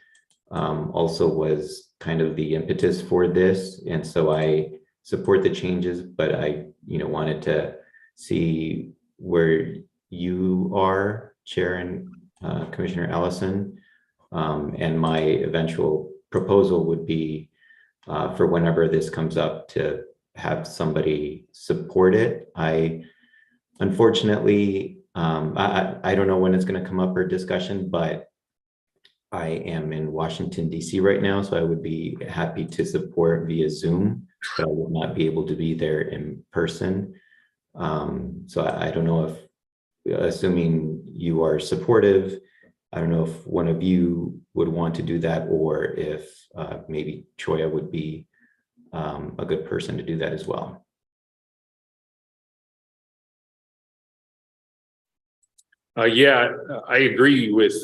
also was kind of the impetus for this. And so I support the changes, but I, wanted to see where you are, Chair and Commissioner Ellison, and my eventual proposal would be for whenever this comes up to have somebody support it. Unfortunately, I don't know when it's going to come up for discussion, but I am in Washington, D.C. right now, so I would be happy to support via Zoom, but I will not be able to be there in person. So I don't know if, assuming you are supportive, I don't know if one of you would want to do that, or if maybe Choya would be a good person to do that as well. Yeah, I agree with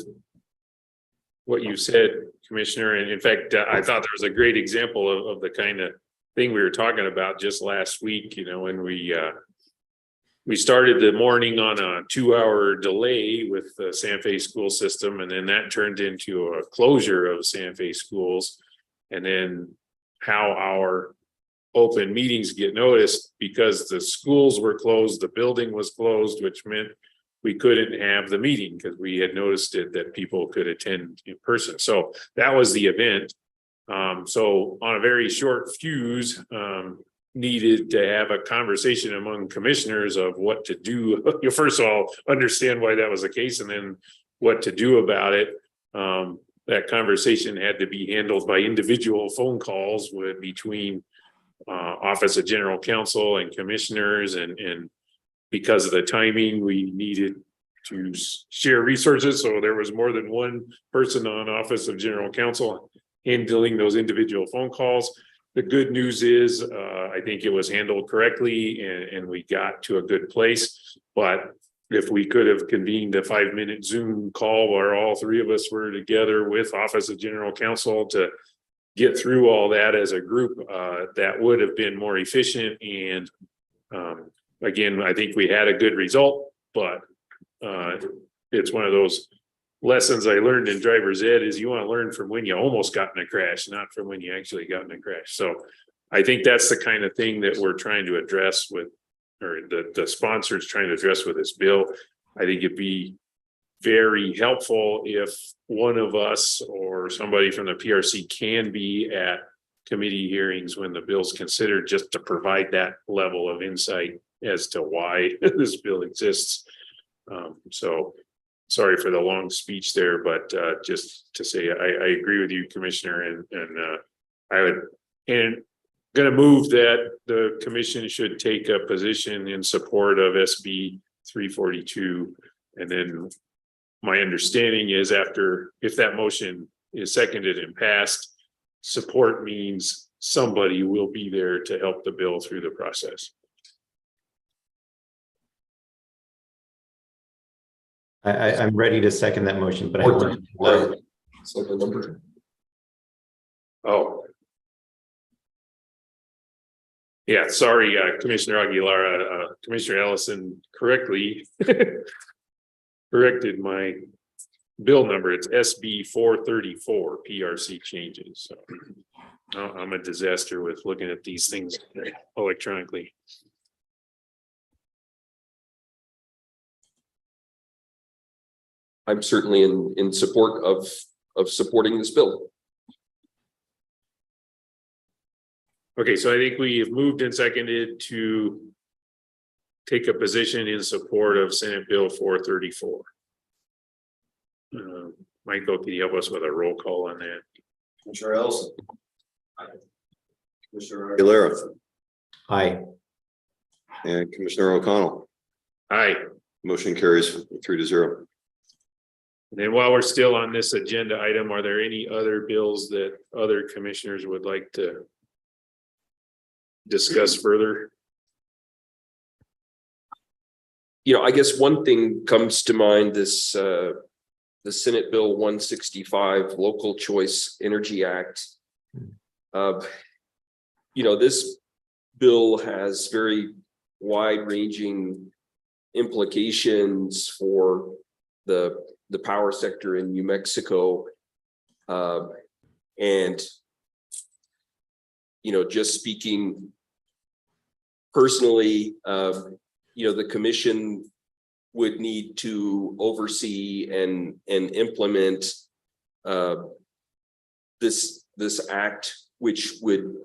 what you said, Commissioner. And in fact, I thought there was a great example of the kind of thing we were talking about just last week, you know, when we started the morning on a 2-hour delay with the Santa Fe school system, and then that turned into a closure of Santa Fe schools. And then how our open meetings get noticed because the schools were closed, the building was closed, which meant we couldn't have the meeting because we had noticed it that people could attend in person. So that was the event. So on a very short fuse, needed to have a conversation among commissioners of what to do. You first of all understand why that was the case, and then what to do about it. That conversation had to be handled by individual phone calls between Office of General Counsel and commissioners, and because of the timing, we needed to share resources. So there was more than one person on Office of General Counsel handling those individual phone calls. The good news is, I think it was handled correctly and we got to a good place. But if we could have convened a 5-minute Zoom call where all three of us were together with Office of General Counsel to get through all that as a group, that would have been more efficient. And again, I think we had a good result, but it's one of those lessons I learned in driver's ed is you want to learn from when you almost got in a crash, not from when you actually got in a crash. So I think that's the kind of thing that we're trying to address with, or the sponsors trying to address with this bill. I think it'd be very helpful if one of us or somebody from the PRC can be at committee hearings when the bill's considered, just to provide that level of insight as to why this bill exists. So sorry for the long speech there, but just to say I agree with you, Commissioner, and I would going to move that the commission should take a position in support of SB 342. And then my understanding is if that motion is seconded and passed, support means somebody will be there to help the bill through the process. I'm ready to second that motion, but I Oh. Yeah, sorry, Commissioner Aguilar, Commissioner Ellison correctly corrected my bill number. It's SB 434 PRC changes. So I'm a disaster with looking at these things electronically. I'm certainly in support of supporting this bill. Okay, so I think we have moved and seconded to take a position in support of Senate Bill 434. Michael, can you help us with a roll call on that? Commissioner Ellison. Commissioner Aguilera. Aye. And Commissioner O'Connell. Aye. Motion carries 3-0. And then while we're still on this agenda item, are there any other bills that other commissioners would like to discuss further? You know, I guess one thing comes to mind, this the Senate Bill 165 Local Choice Energy Act. You know, this bill has very wide-ranging implications for the power sector in New Mexico. And, you know, just speaking personally, you know, the commission would need to oversee and implement this act, which would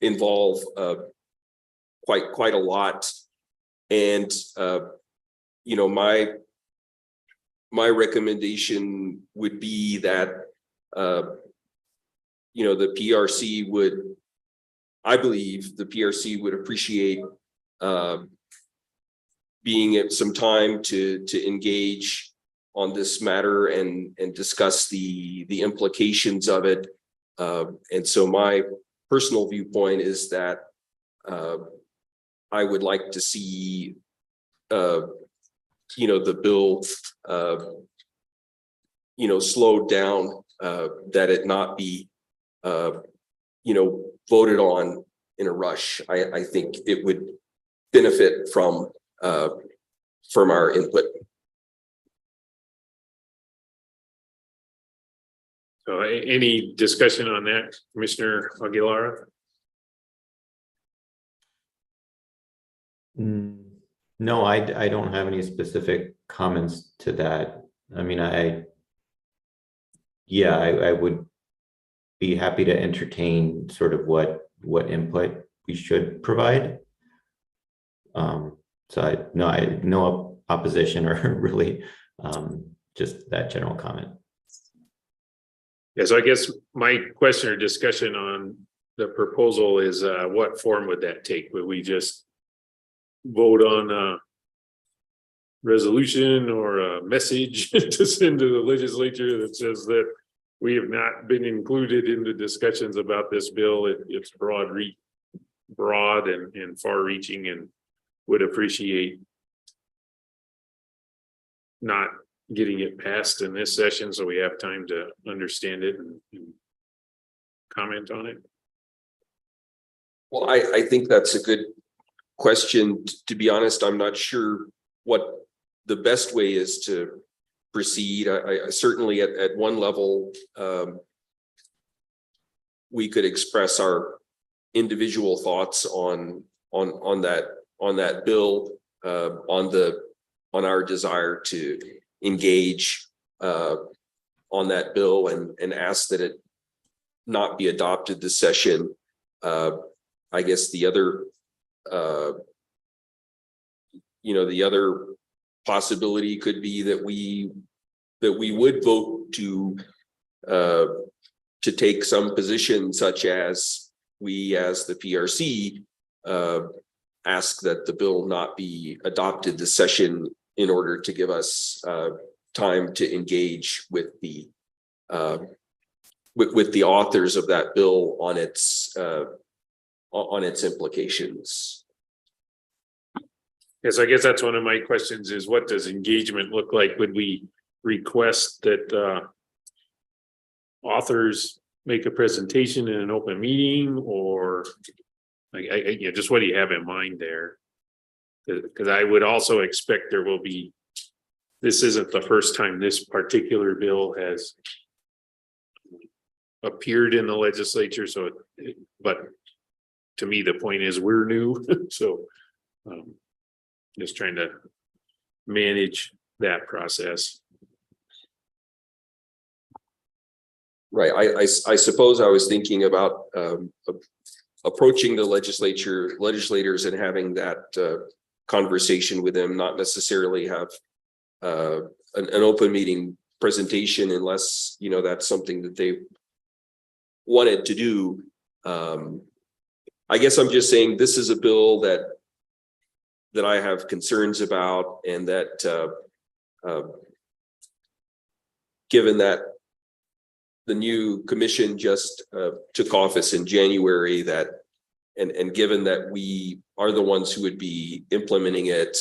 involve quite a lot. And you know, my recommendation would be that you know, the PRC would, I believe the PRC would appreciate being at some time to engage on this matter and discuss the implications of it. And so my personal viewpoint is that I would like to see you know, the bill you know, slowed down that it not be, voted on in a rush. I think it would benefit from our input. So any discussion on that, Commissioner Aguilar? No, I don't have any specific comments to that. I mean, I would be happy to entertain sort of what input we should provide. So no opposition or really just that general comment. Yeah, so I guess my question or discussion on the proposal is what form would that take? Would we just vote on a resolution or a message to send to the legislature that says that we have not been included in the discussions about this bill? It's broad and far reaching, and would appreciate not getting it passed in this session so we have time to understand it and comment on it. Well, I think that's a good question. To be honest, I'm not sure what the best way is to proceed. I certainly at one level, we could express our individual thoughts on that bill, on our desire to engage on that bill and ask that it not be adopted this session. I guess the other possibility could be that we would vote to take some position, such as we as the PRC ask that the bill not be adopted this session in order to give us time to engage with the authors of that bill on its implications. Yes, I guess that's one of my questions is what does engagement look like? Would we request that authors make a presentation in an open meeting, or just what do you have in mind there? Because I would also expect there will be, this isn't the first time this particular bill has appeared in the legislature. So, but to me, the point is we're new. So just trying to manage that process. Right. I suppose I was thinking about approaching the legislators and having that conversation with them, not necessarily have an open meeting presentation unless, that's something that they wanted to do. I guess I'm just saying this is a bill that I have concerns about, and that given that the new commission just took office in January, that and given that we are the ones who would be implementing it,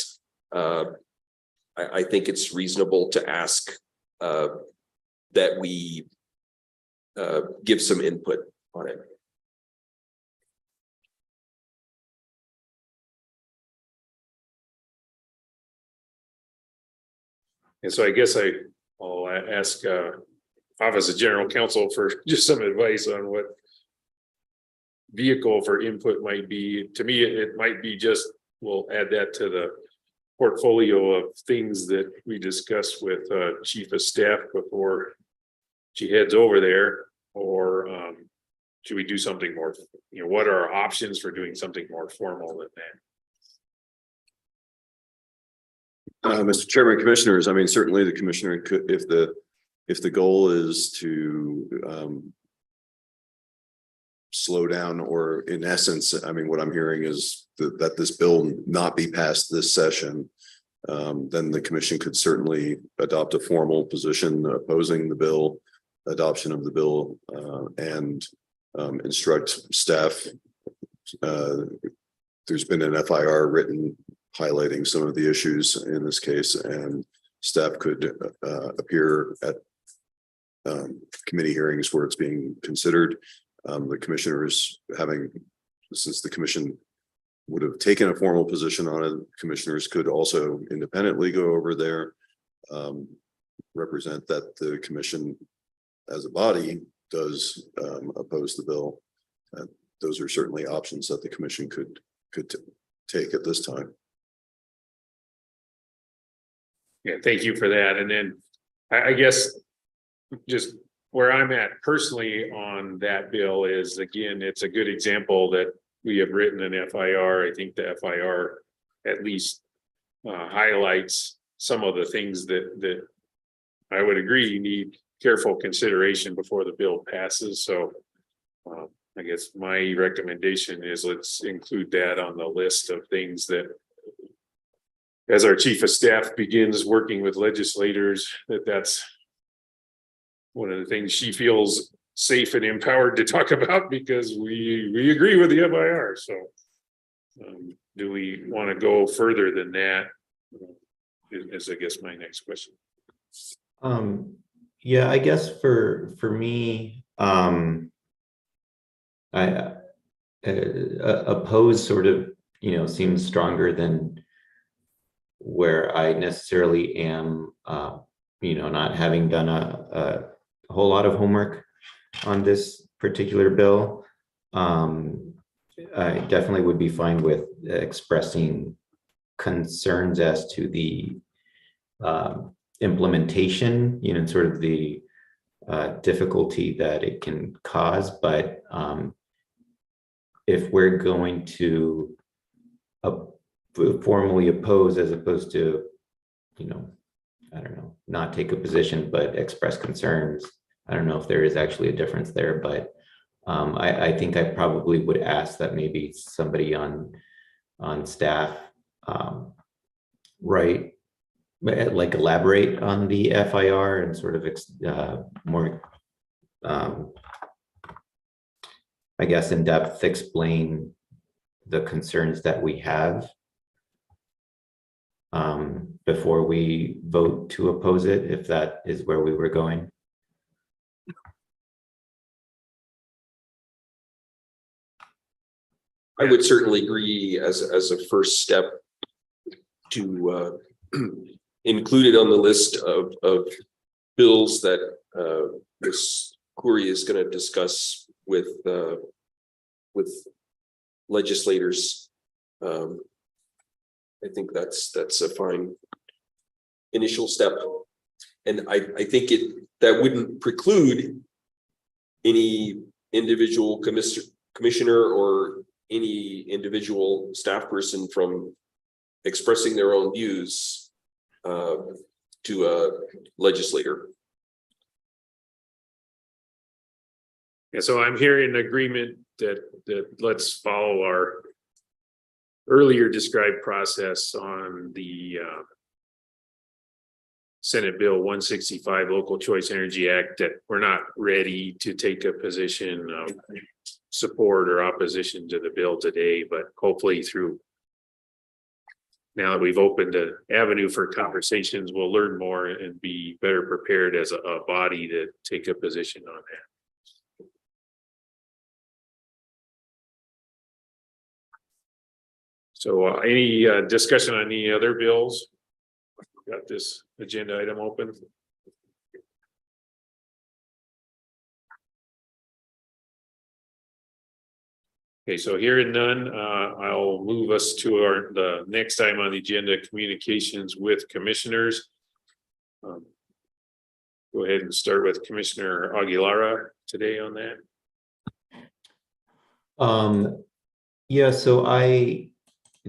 I think it's reasonable to ask that we give some input on it. And so I guess I'll ask Office of General Counsel for just some advice on what vehicle for input might be. To me, it might be just, we'll add that to the portfolio of things that we discussed with Chief of Staff before she heads over there, or should we do something more, what are our options for doing something more formal than that? Mr. Chairman, Commissioners, I mean, certainly the Commissioner could, if the goal is to slow down, or in essence, I mean, what I'm hearing is that this bill not be passed this session, then the Commission could certainly adopt a formal position opposing the bill, adoption of the bill, and instruct staff. There's been an FIR written highlighting some of the issues in this case, and staff could appear at committee hearings where it's being considered. The commissioners having, since the commission would have taken a formal position on it, commissioners could also independently go over there, represent that the commission as a body does oppose the bill. Those are certainly options that the commission could take at this time. Yeah, thank you for that. And then I guess just where I'm at personally on that bill is, again, it's a good example that we have written an FIR. I think the FIR at least highlights some of the things that I would agree you need careful consideration before the bill passes. So I guess my recommendation is let's include that on the list of things that, as our chief of staff begins working with legislators, that's one of the things she feels safe and empowered to talk about, because we agree with the FIR. So do we want to go further than that? Is I guess my next question. Yeah, I guess for me, I oppose sort of, seems stronger than where I necessarily am, not having done a whole lot of homework on this particular bill. I definitely would be fine with expressing concerns as to the implementation, sort of the difficulty that it can cause. But if we're going to formally oppose, as opposed to, I don't know, not take a position, but express concerns, I don't know if there is actually a difference there, but I think I probably would ask that maybe somebody on staff elaborate on the FIR and sort of more, I guess, in depth explain the concerns that we have before we vote to oppose it, if that is where we were going. I would certainly agree as a first step to include it on the list of bills that Ms. Khoury is going to discuss with legislators. I think that's a fine initial step, and I think that wouldn't preclude any individual commissioner or any individual staff person from expressing their own views to a legislator. Yeah, so I'm hearing agreement that let's follow our earlier described process on the Senate Bill 165, Local Choice Energy Act, that we're not ready to take a position of support or opposition to the bill today, but hopefully through, now that we've opened an avenue for conversations, we'll learn more and be better prepared as a body to take a position on that. So any discussion on any other bills? Got this agenda item open. Okay, so hearing none, I'll move us to the next item on the agenda, communications with commissioners. Go ahead and start with Commissioner Aguilara today on that. Yeah, so I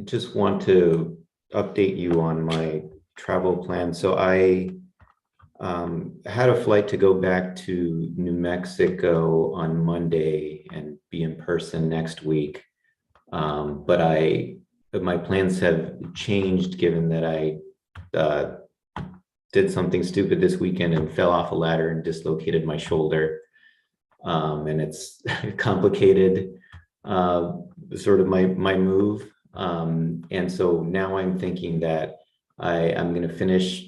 just want to update you on my travel plan. So I had a flight to go back to New Mexico on Monday and be in person next week. But my plans have changed, given that I did something stupid this weekend and fell off a ladder and dislocated my shoulder. And it's complicated sort of my move. And so now I'm thinking that I'm going to finish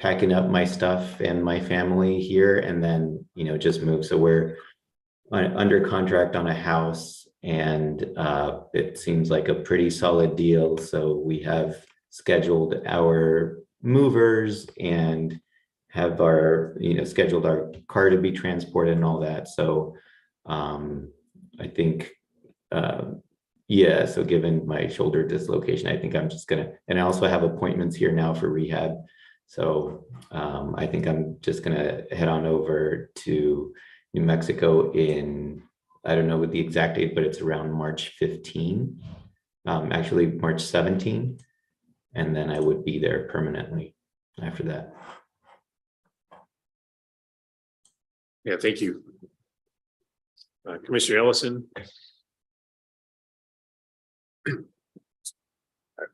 packing up my stuff and my family here and then, just move. So we're under contract on a house and it seems like a pretty solid deal. So we have scheduled our movers and have our, scheduled our car to be transported and all that. So I think, yeah, so given my shoulder dislocation, I think I'm just gonna, and I also have appointments here now for rehab. So I think I'm just gonna head on over to New Mexico in, I don't know what the exact date, but it's around March 15, actually March 17. And then I would be there permanently after that. Yeah, thank you. Commissioner Ellison.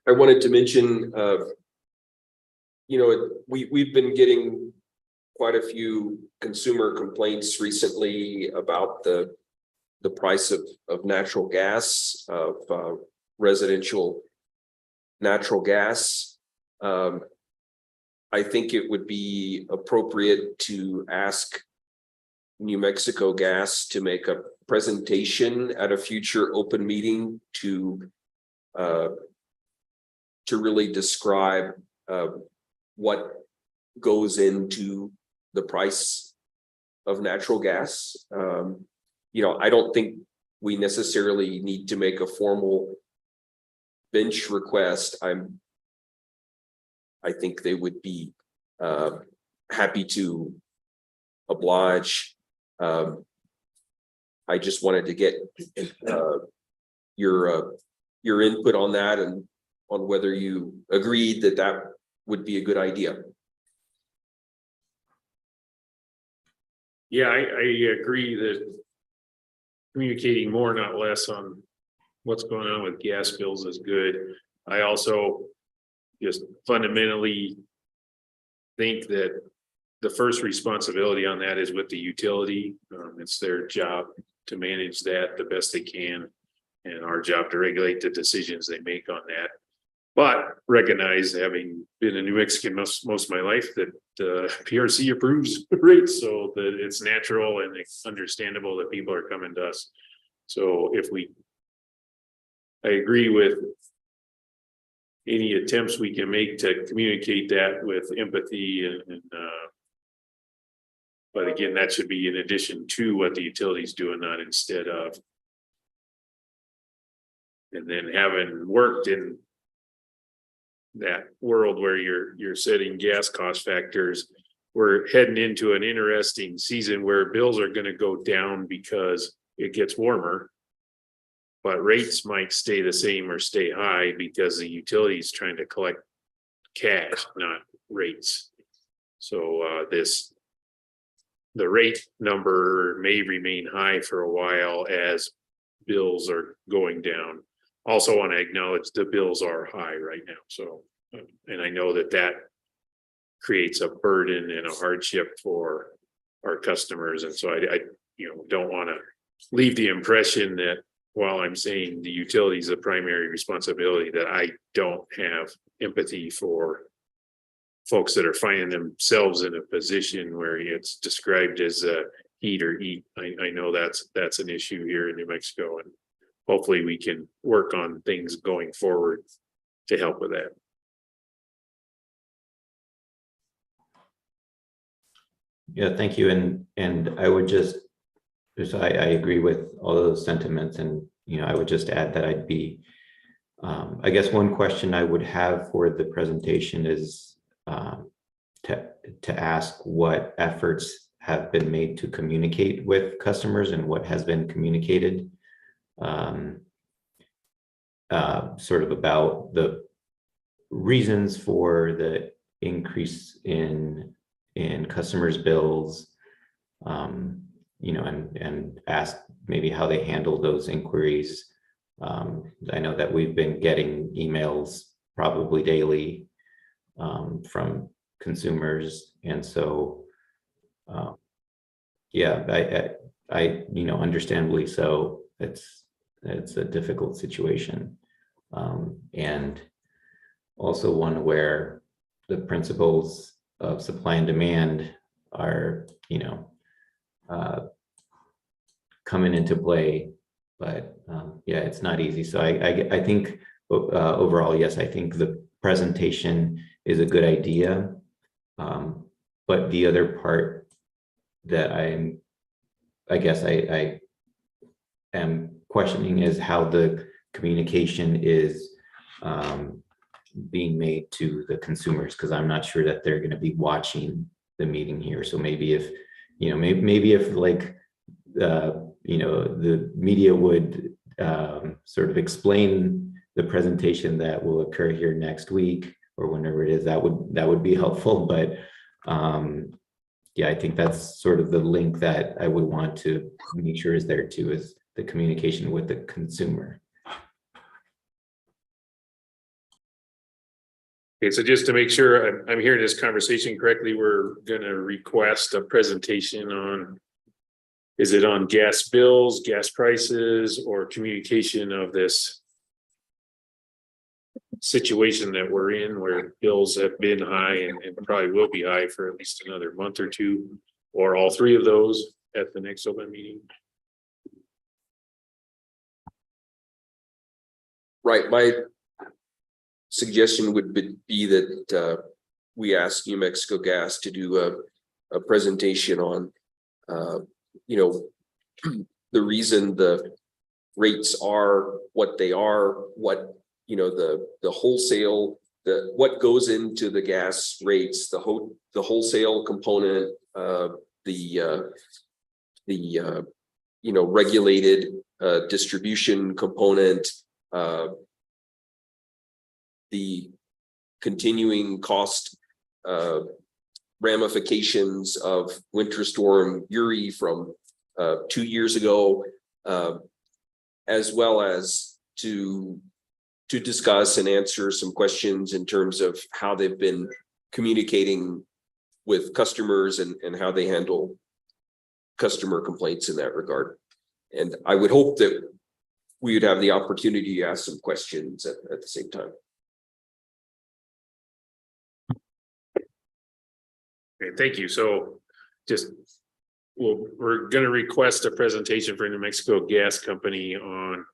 I wanted to mention, we've been getting quite a few consumer complaints recently about the price of natural gas, of residential natural gas. I think it would be appropriate to ask New Mexico Gas to make a presentation at a future open meeting to really describe what goes into the price of natural gas. I don't think we necessarily need to make a formal bench request. I think they would be happy to oblige. I just wanted to get your input on that and on whether you agreed that would be a good idea. Yeah, I agree that communicating more, not less, on what's going on with gas bills is good. I also just fundamentally think that the first responsibility on that is with the utility. It's their job to manage that the best they can, and our job to regulate the decisions they make on that. But recognize, having been a New Mexican most of my life, that PRC approves rates, so that it's natural and it's understandable that people are coming to us. So I agree with any attempts we can make to communicate that with empathy but again, that should be in addition to what the utility's doing, not instead of. And then, having worked in that world where you're setting gas cost factors, we're heading into an interesting season where bills are going to go down because it gets warmer, but rates might stay the same or stay high because the utility is trying to collect cash, not rates. So the rate number may remain high for a while as bills are going down. Also want to acknowledge the bills are high right now. So, and I know that creates a burden and a hardship for our customers. And so I don't want to leave the impression that while I'm saying the utility is the primary responsibility, that I don't have empathy for folks that are finding themselves in a position where it's described as heat or eat. I know that's an issue here in New Mexico, and hopefully we can work on things going forward to help with that. Yeah, thank you. And I would just I agree with all of those sentiments, and I would just add that I'd be I guess one question I would have for the presentation is to ask what efforts have been made to communicate with customers and what has been communicated, sort of about the reasons for the increase in customers' bills, and ask maybe how they handle those inquiries. I know that we've been getting emails probably daily from consumers, and so yeah, I understandably so, it's a difficult situation, and also one where the principals of supply and demand are, coming into play. But yeah, it's not easy. So I think overall, yes, I think the presentation is a good idea. But the other part that I guess I am questioning is how the communication is being made to the consumers, because I'm not sure that they're going to be watching the meeting here. So maybe if, maybe if like, the media would sort of explain the presentation that will occur here next week or whenever it is, that would be helpful. But yeah, I think that's sort of the link that I would want to make sure is there too, is the communication with the consumer. Okay, so just to make sure I'm hearing this conversation correctly, we're gonna request a presentation on, is it on gas bills, gas prices, or communication of this situation that we're in where bills have been high and probably will be high for at least another month or two, or all three of those at the next open meeting? Right, my suggestion would be that we ask New Mexico Gas to do a presentation on the reason the rates are what they are, what the wholesale, what goes into the gas rates, the wholesale component, the regulated distribution component, the continuing cost ramifications of Winter Storm Uri from 2 years ago, as well as to discuss and answer some questions in terms of how they've been communicating with customers and how they handle customer complaints in that regard. And I would hope that we would have the opportunity to ask some questions at the same time. Okay, thank you. So we're going to request a presentation for New Mexico Gas Company on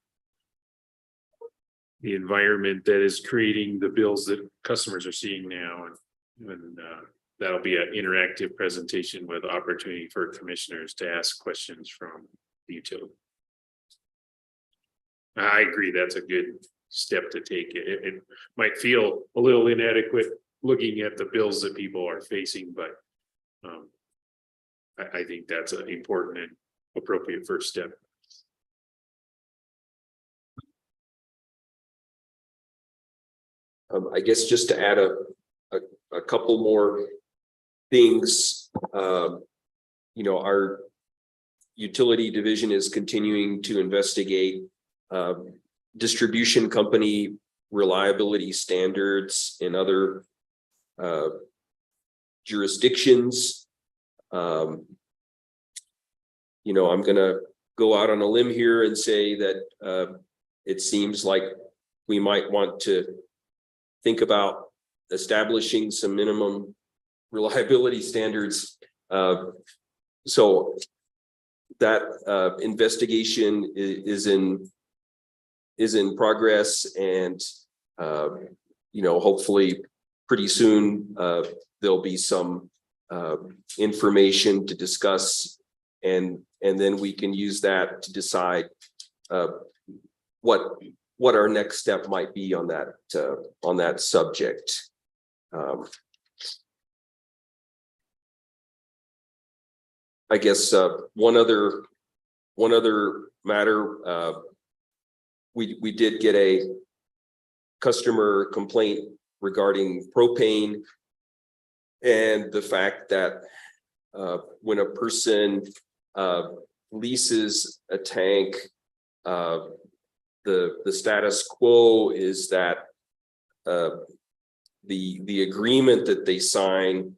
the environment that is creating the bills that customers are seeing now. And that'll be an interactive presentation with opportunity for commissioners to ask questions from the utility. I agree, that's a good step to take. It might feel a little inadequate looking at the bills that people are facing, but I think that's an important and appropriate first step. I guess just to add a couple more things, our utility division is continuing to investigate distribution company reliability standards in other jurisdictions. I'm going to go out on a limb here and say that it seems like we might want to think about establishing some minimum reliability standards. So that investigation is in progress, and hopefully pretty soon there'll be some information to discuss, and then we can use that to decide what our next step might be on that subject. I guess one other matter, we did get a customer complaint regarding propane, and the fact that when a person leases a tank, the status quo is that the agreement that they sign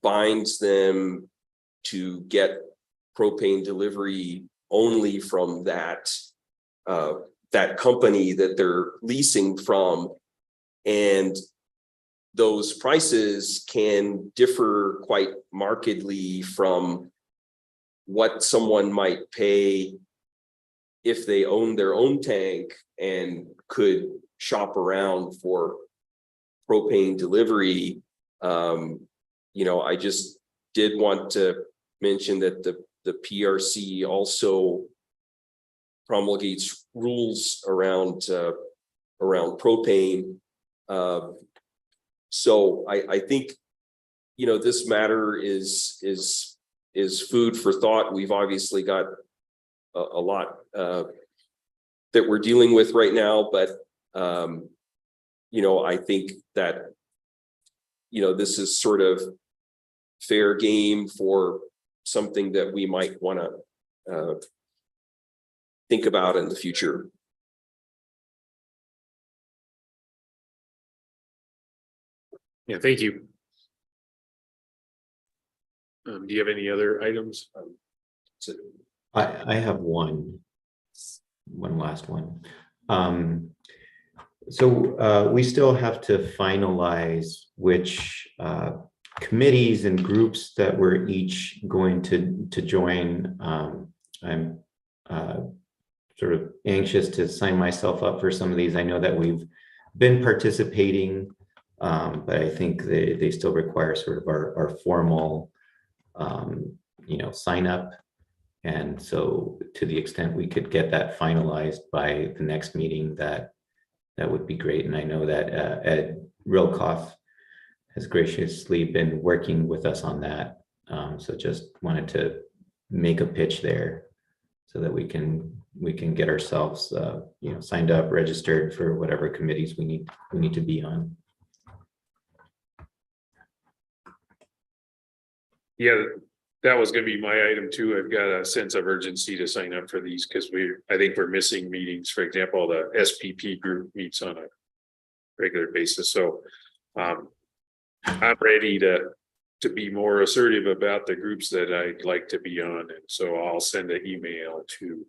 binds them to get propane delivery only from that company that they're leasing from, and those prices can differ quite markedly from what someone might pay if they own their own tank and could shop around for propane delivery. I just did want to mention that the PRC also promulgates rules around propane. So I think, this matter is food for thought. We've obviously got a lot that we're dealing with right now, but I think that this is sort of fair game for something that we might want to think about in the future. Yeah, thank you. Do you have any other items? I have one last one. So we still have to finalize which committees and groups that we're each going to join. I'm sort of anxious to sign myself up for some of these. I know that we've been participating, but I think they still require sort of our formal sign up. And so to the extent we could get that finalized by the next meeting, that would be great. And I know that Ed Rilkoff has graciously been working with us on that. So just wanted to make a pitch there so that we can get ourselves signed up, registered for whatever committees we need to be on. Yeah, that was gonna be my item too. I've got a sense of urgency to sign up for these because I think we're missing meetings. For example, the SPP group meets on a regular basis. So I'm ready to be more assertive about the groups that I'd like to be on. And so I'll send an email to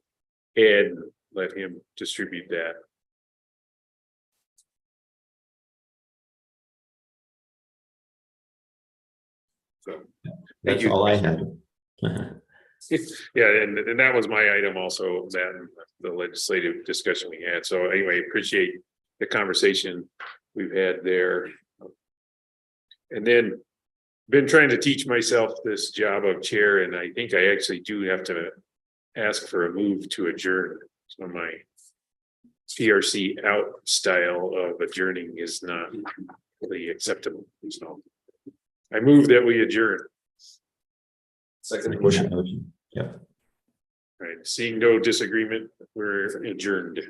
Ed and let him distribute that. So That's all I had. yeah, and that was my item also, that and the legislative discussion we had. So anyway, appreciate the conversation we've had there. And then been trying to teach myself this job of chair, and I think I actually do have to ask for a move to adjourn. So my PRC out style of adjourning is not really acceptable. So I move that we adjourn. Second motion. Yep. All right, seeing no disagreement, we're adjourned.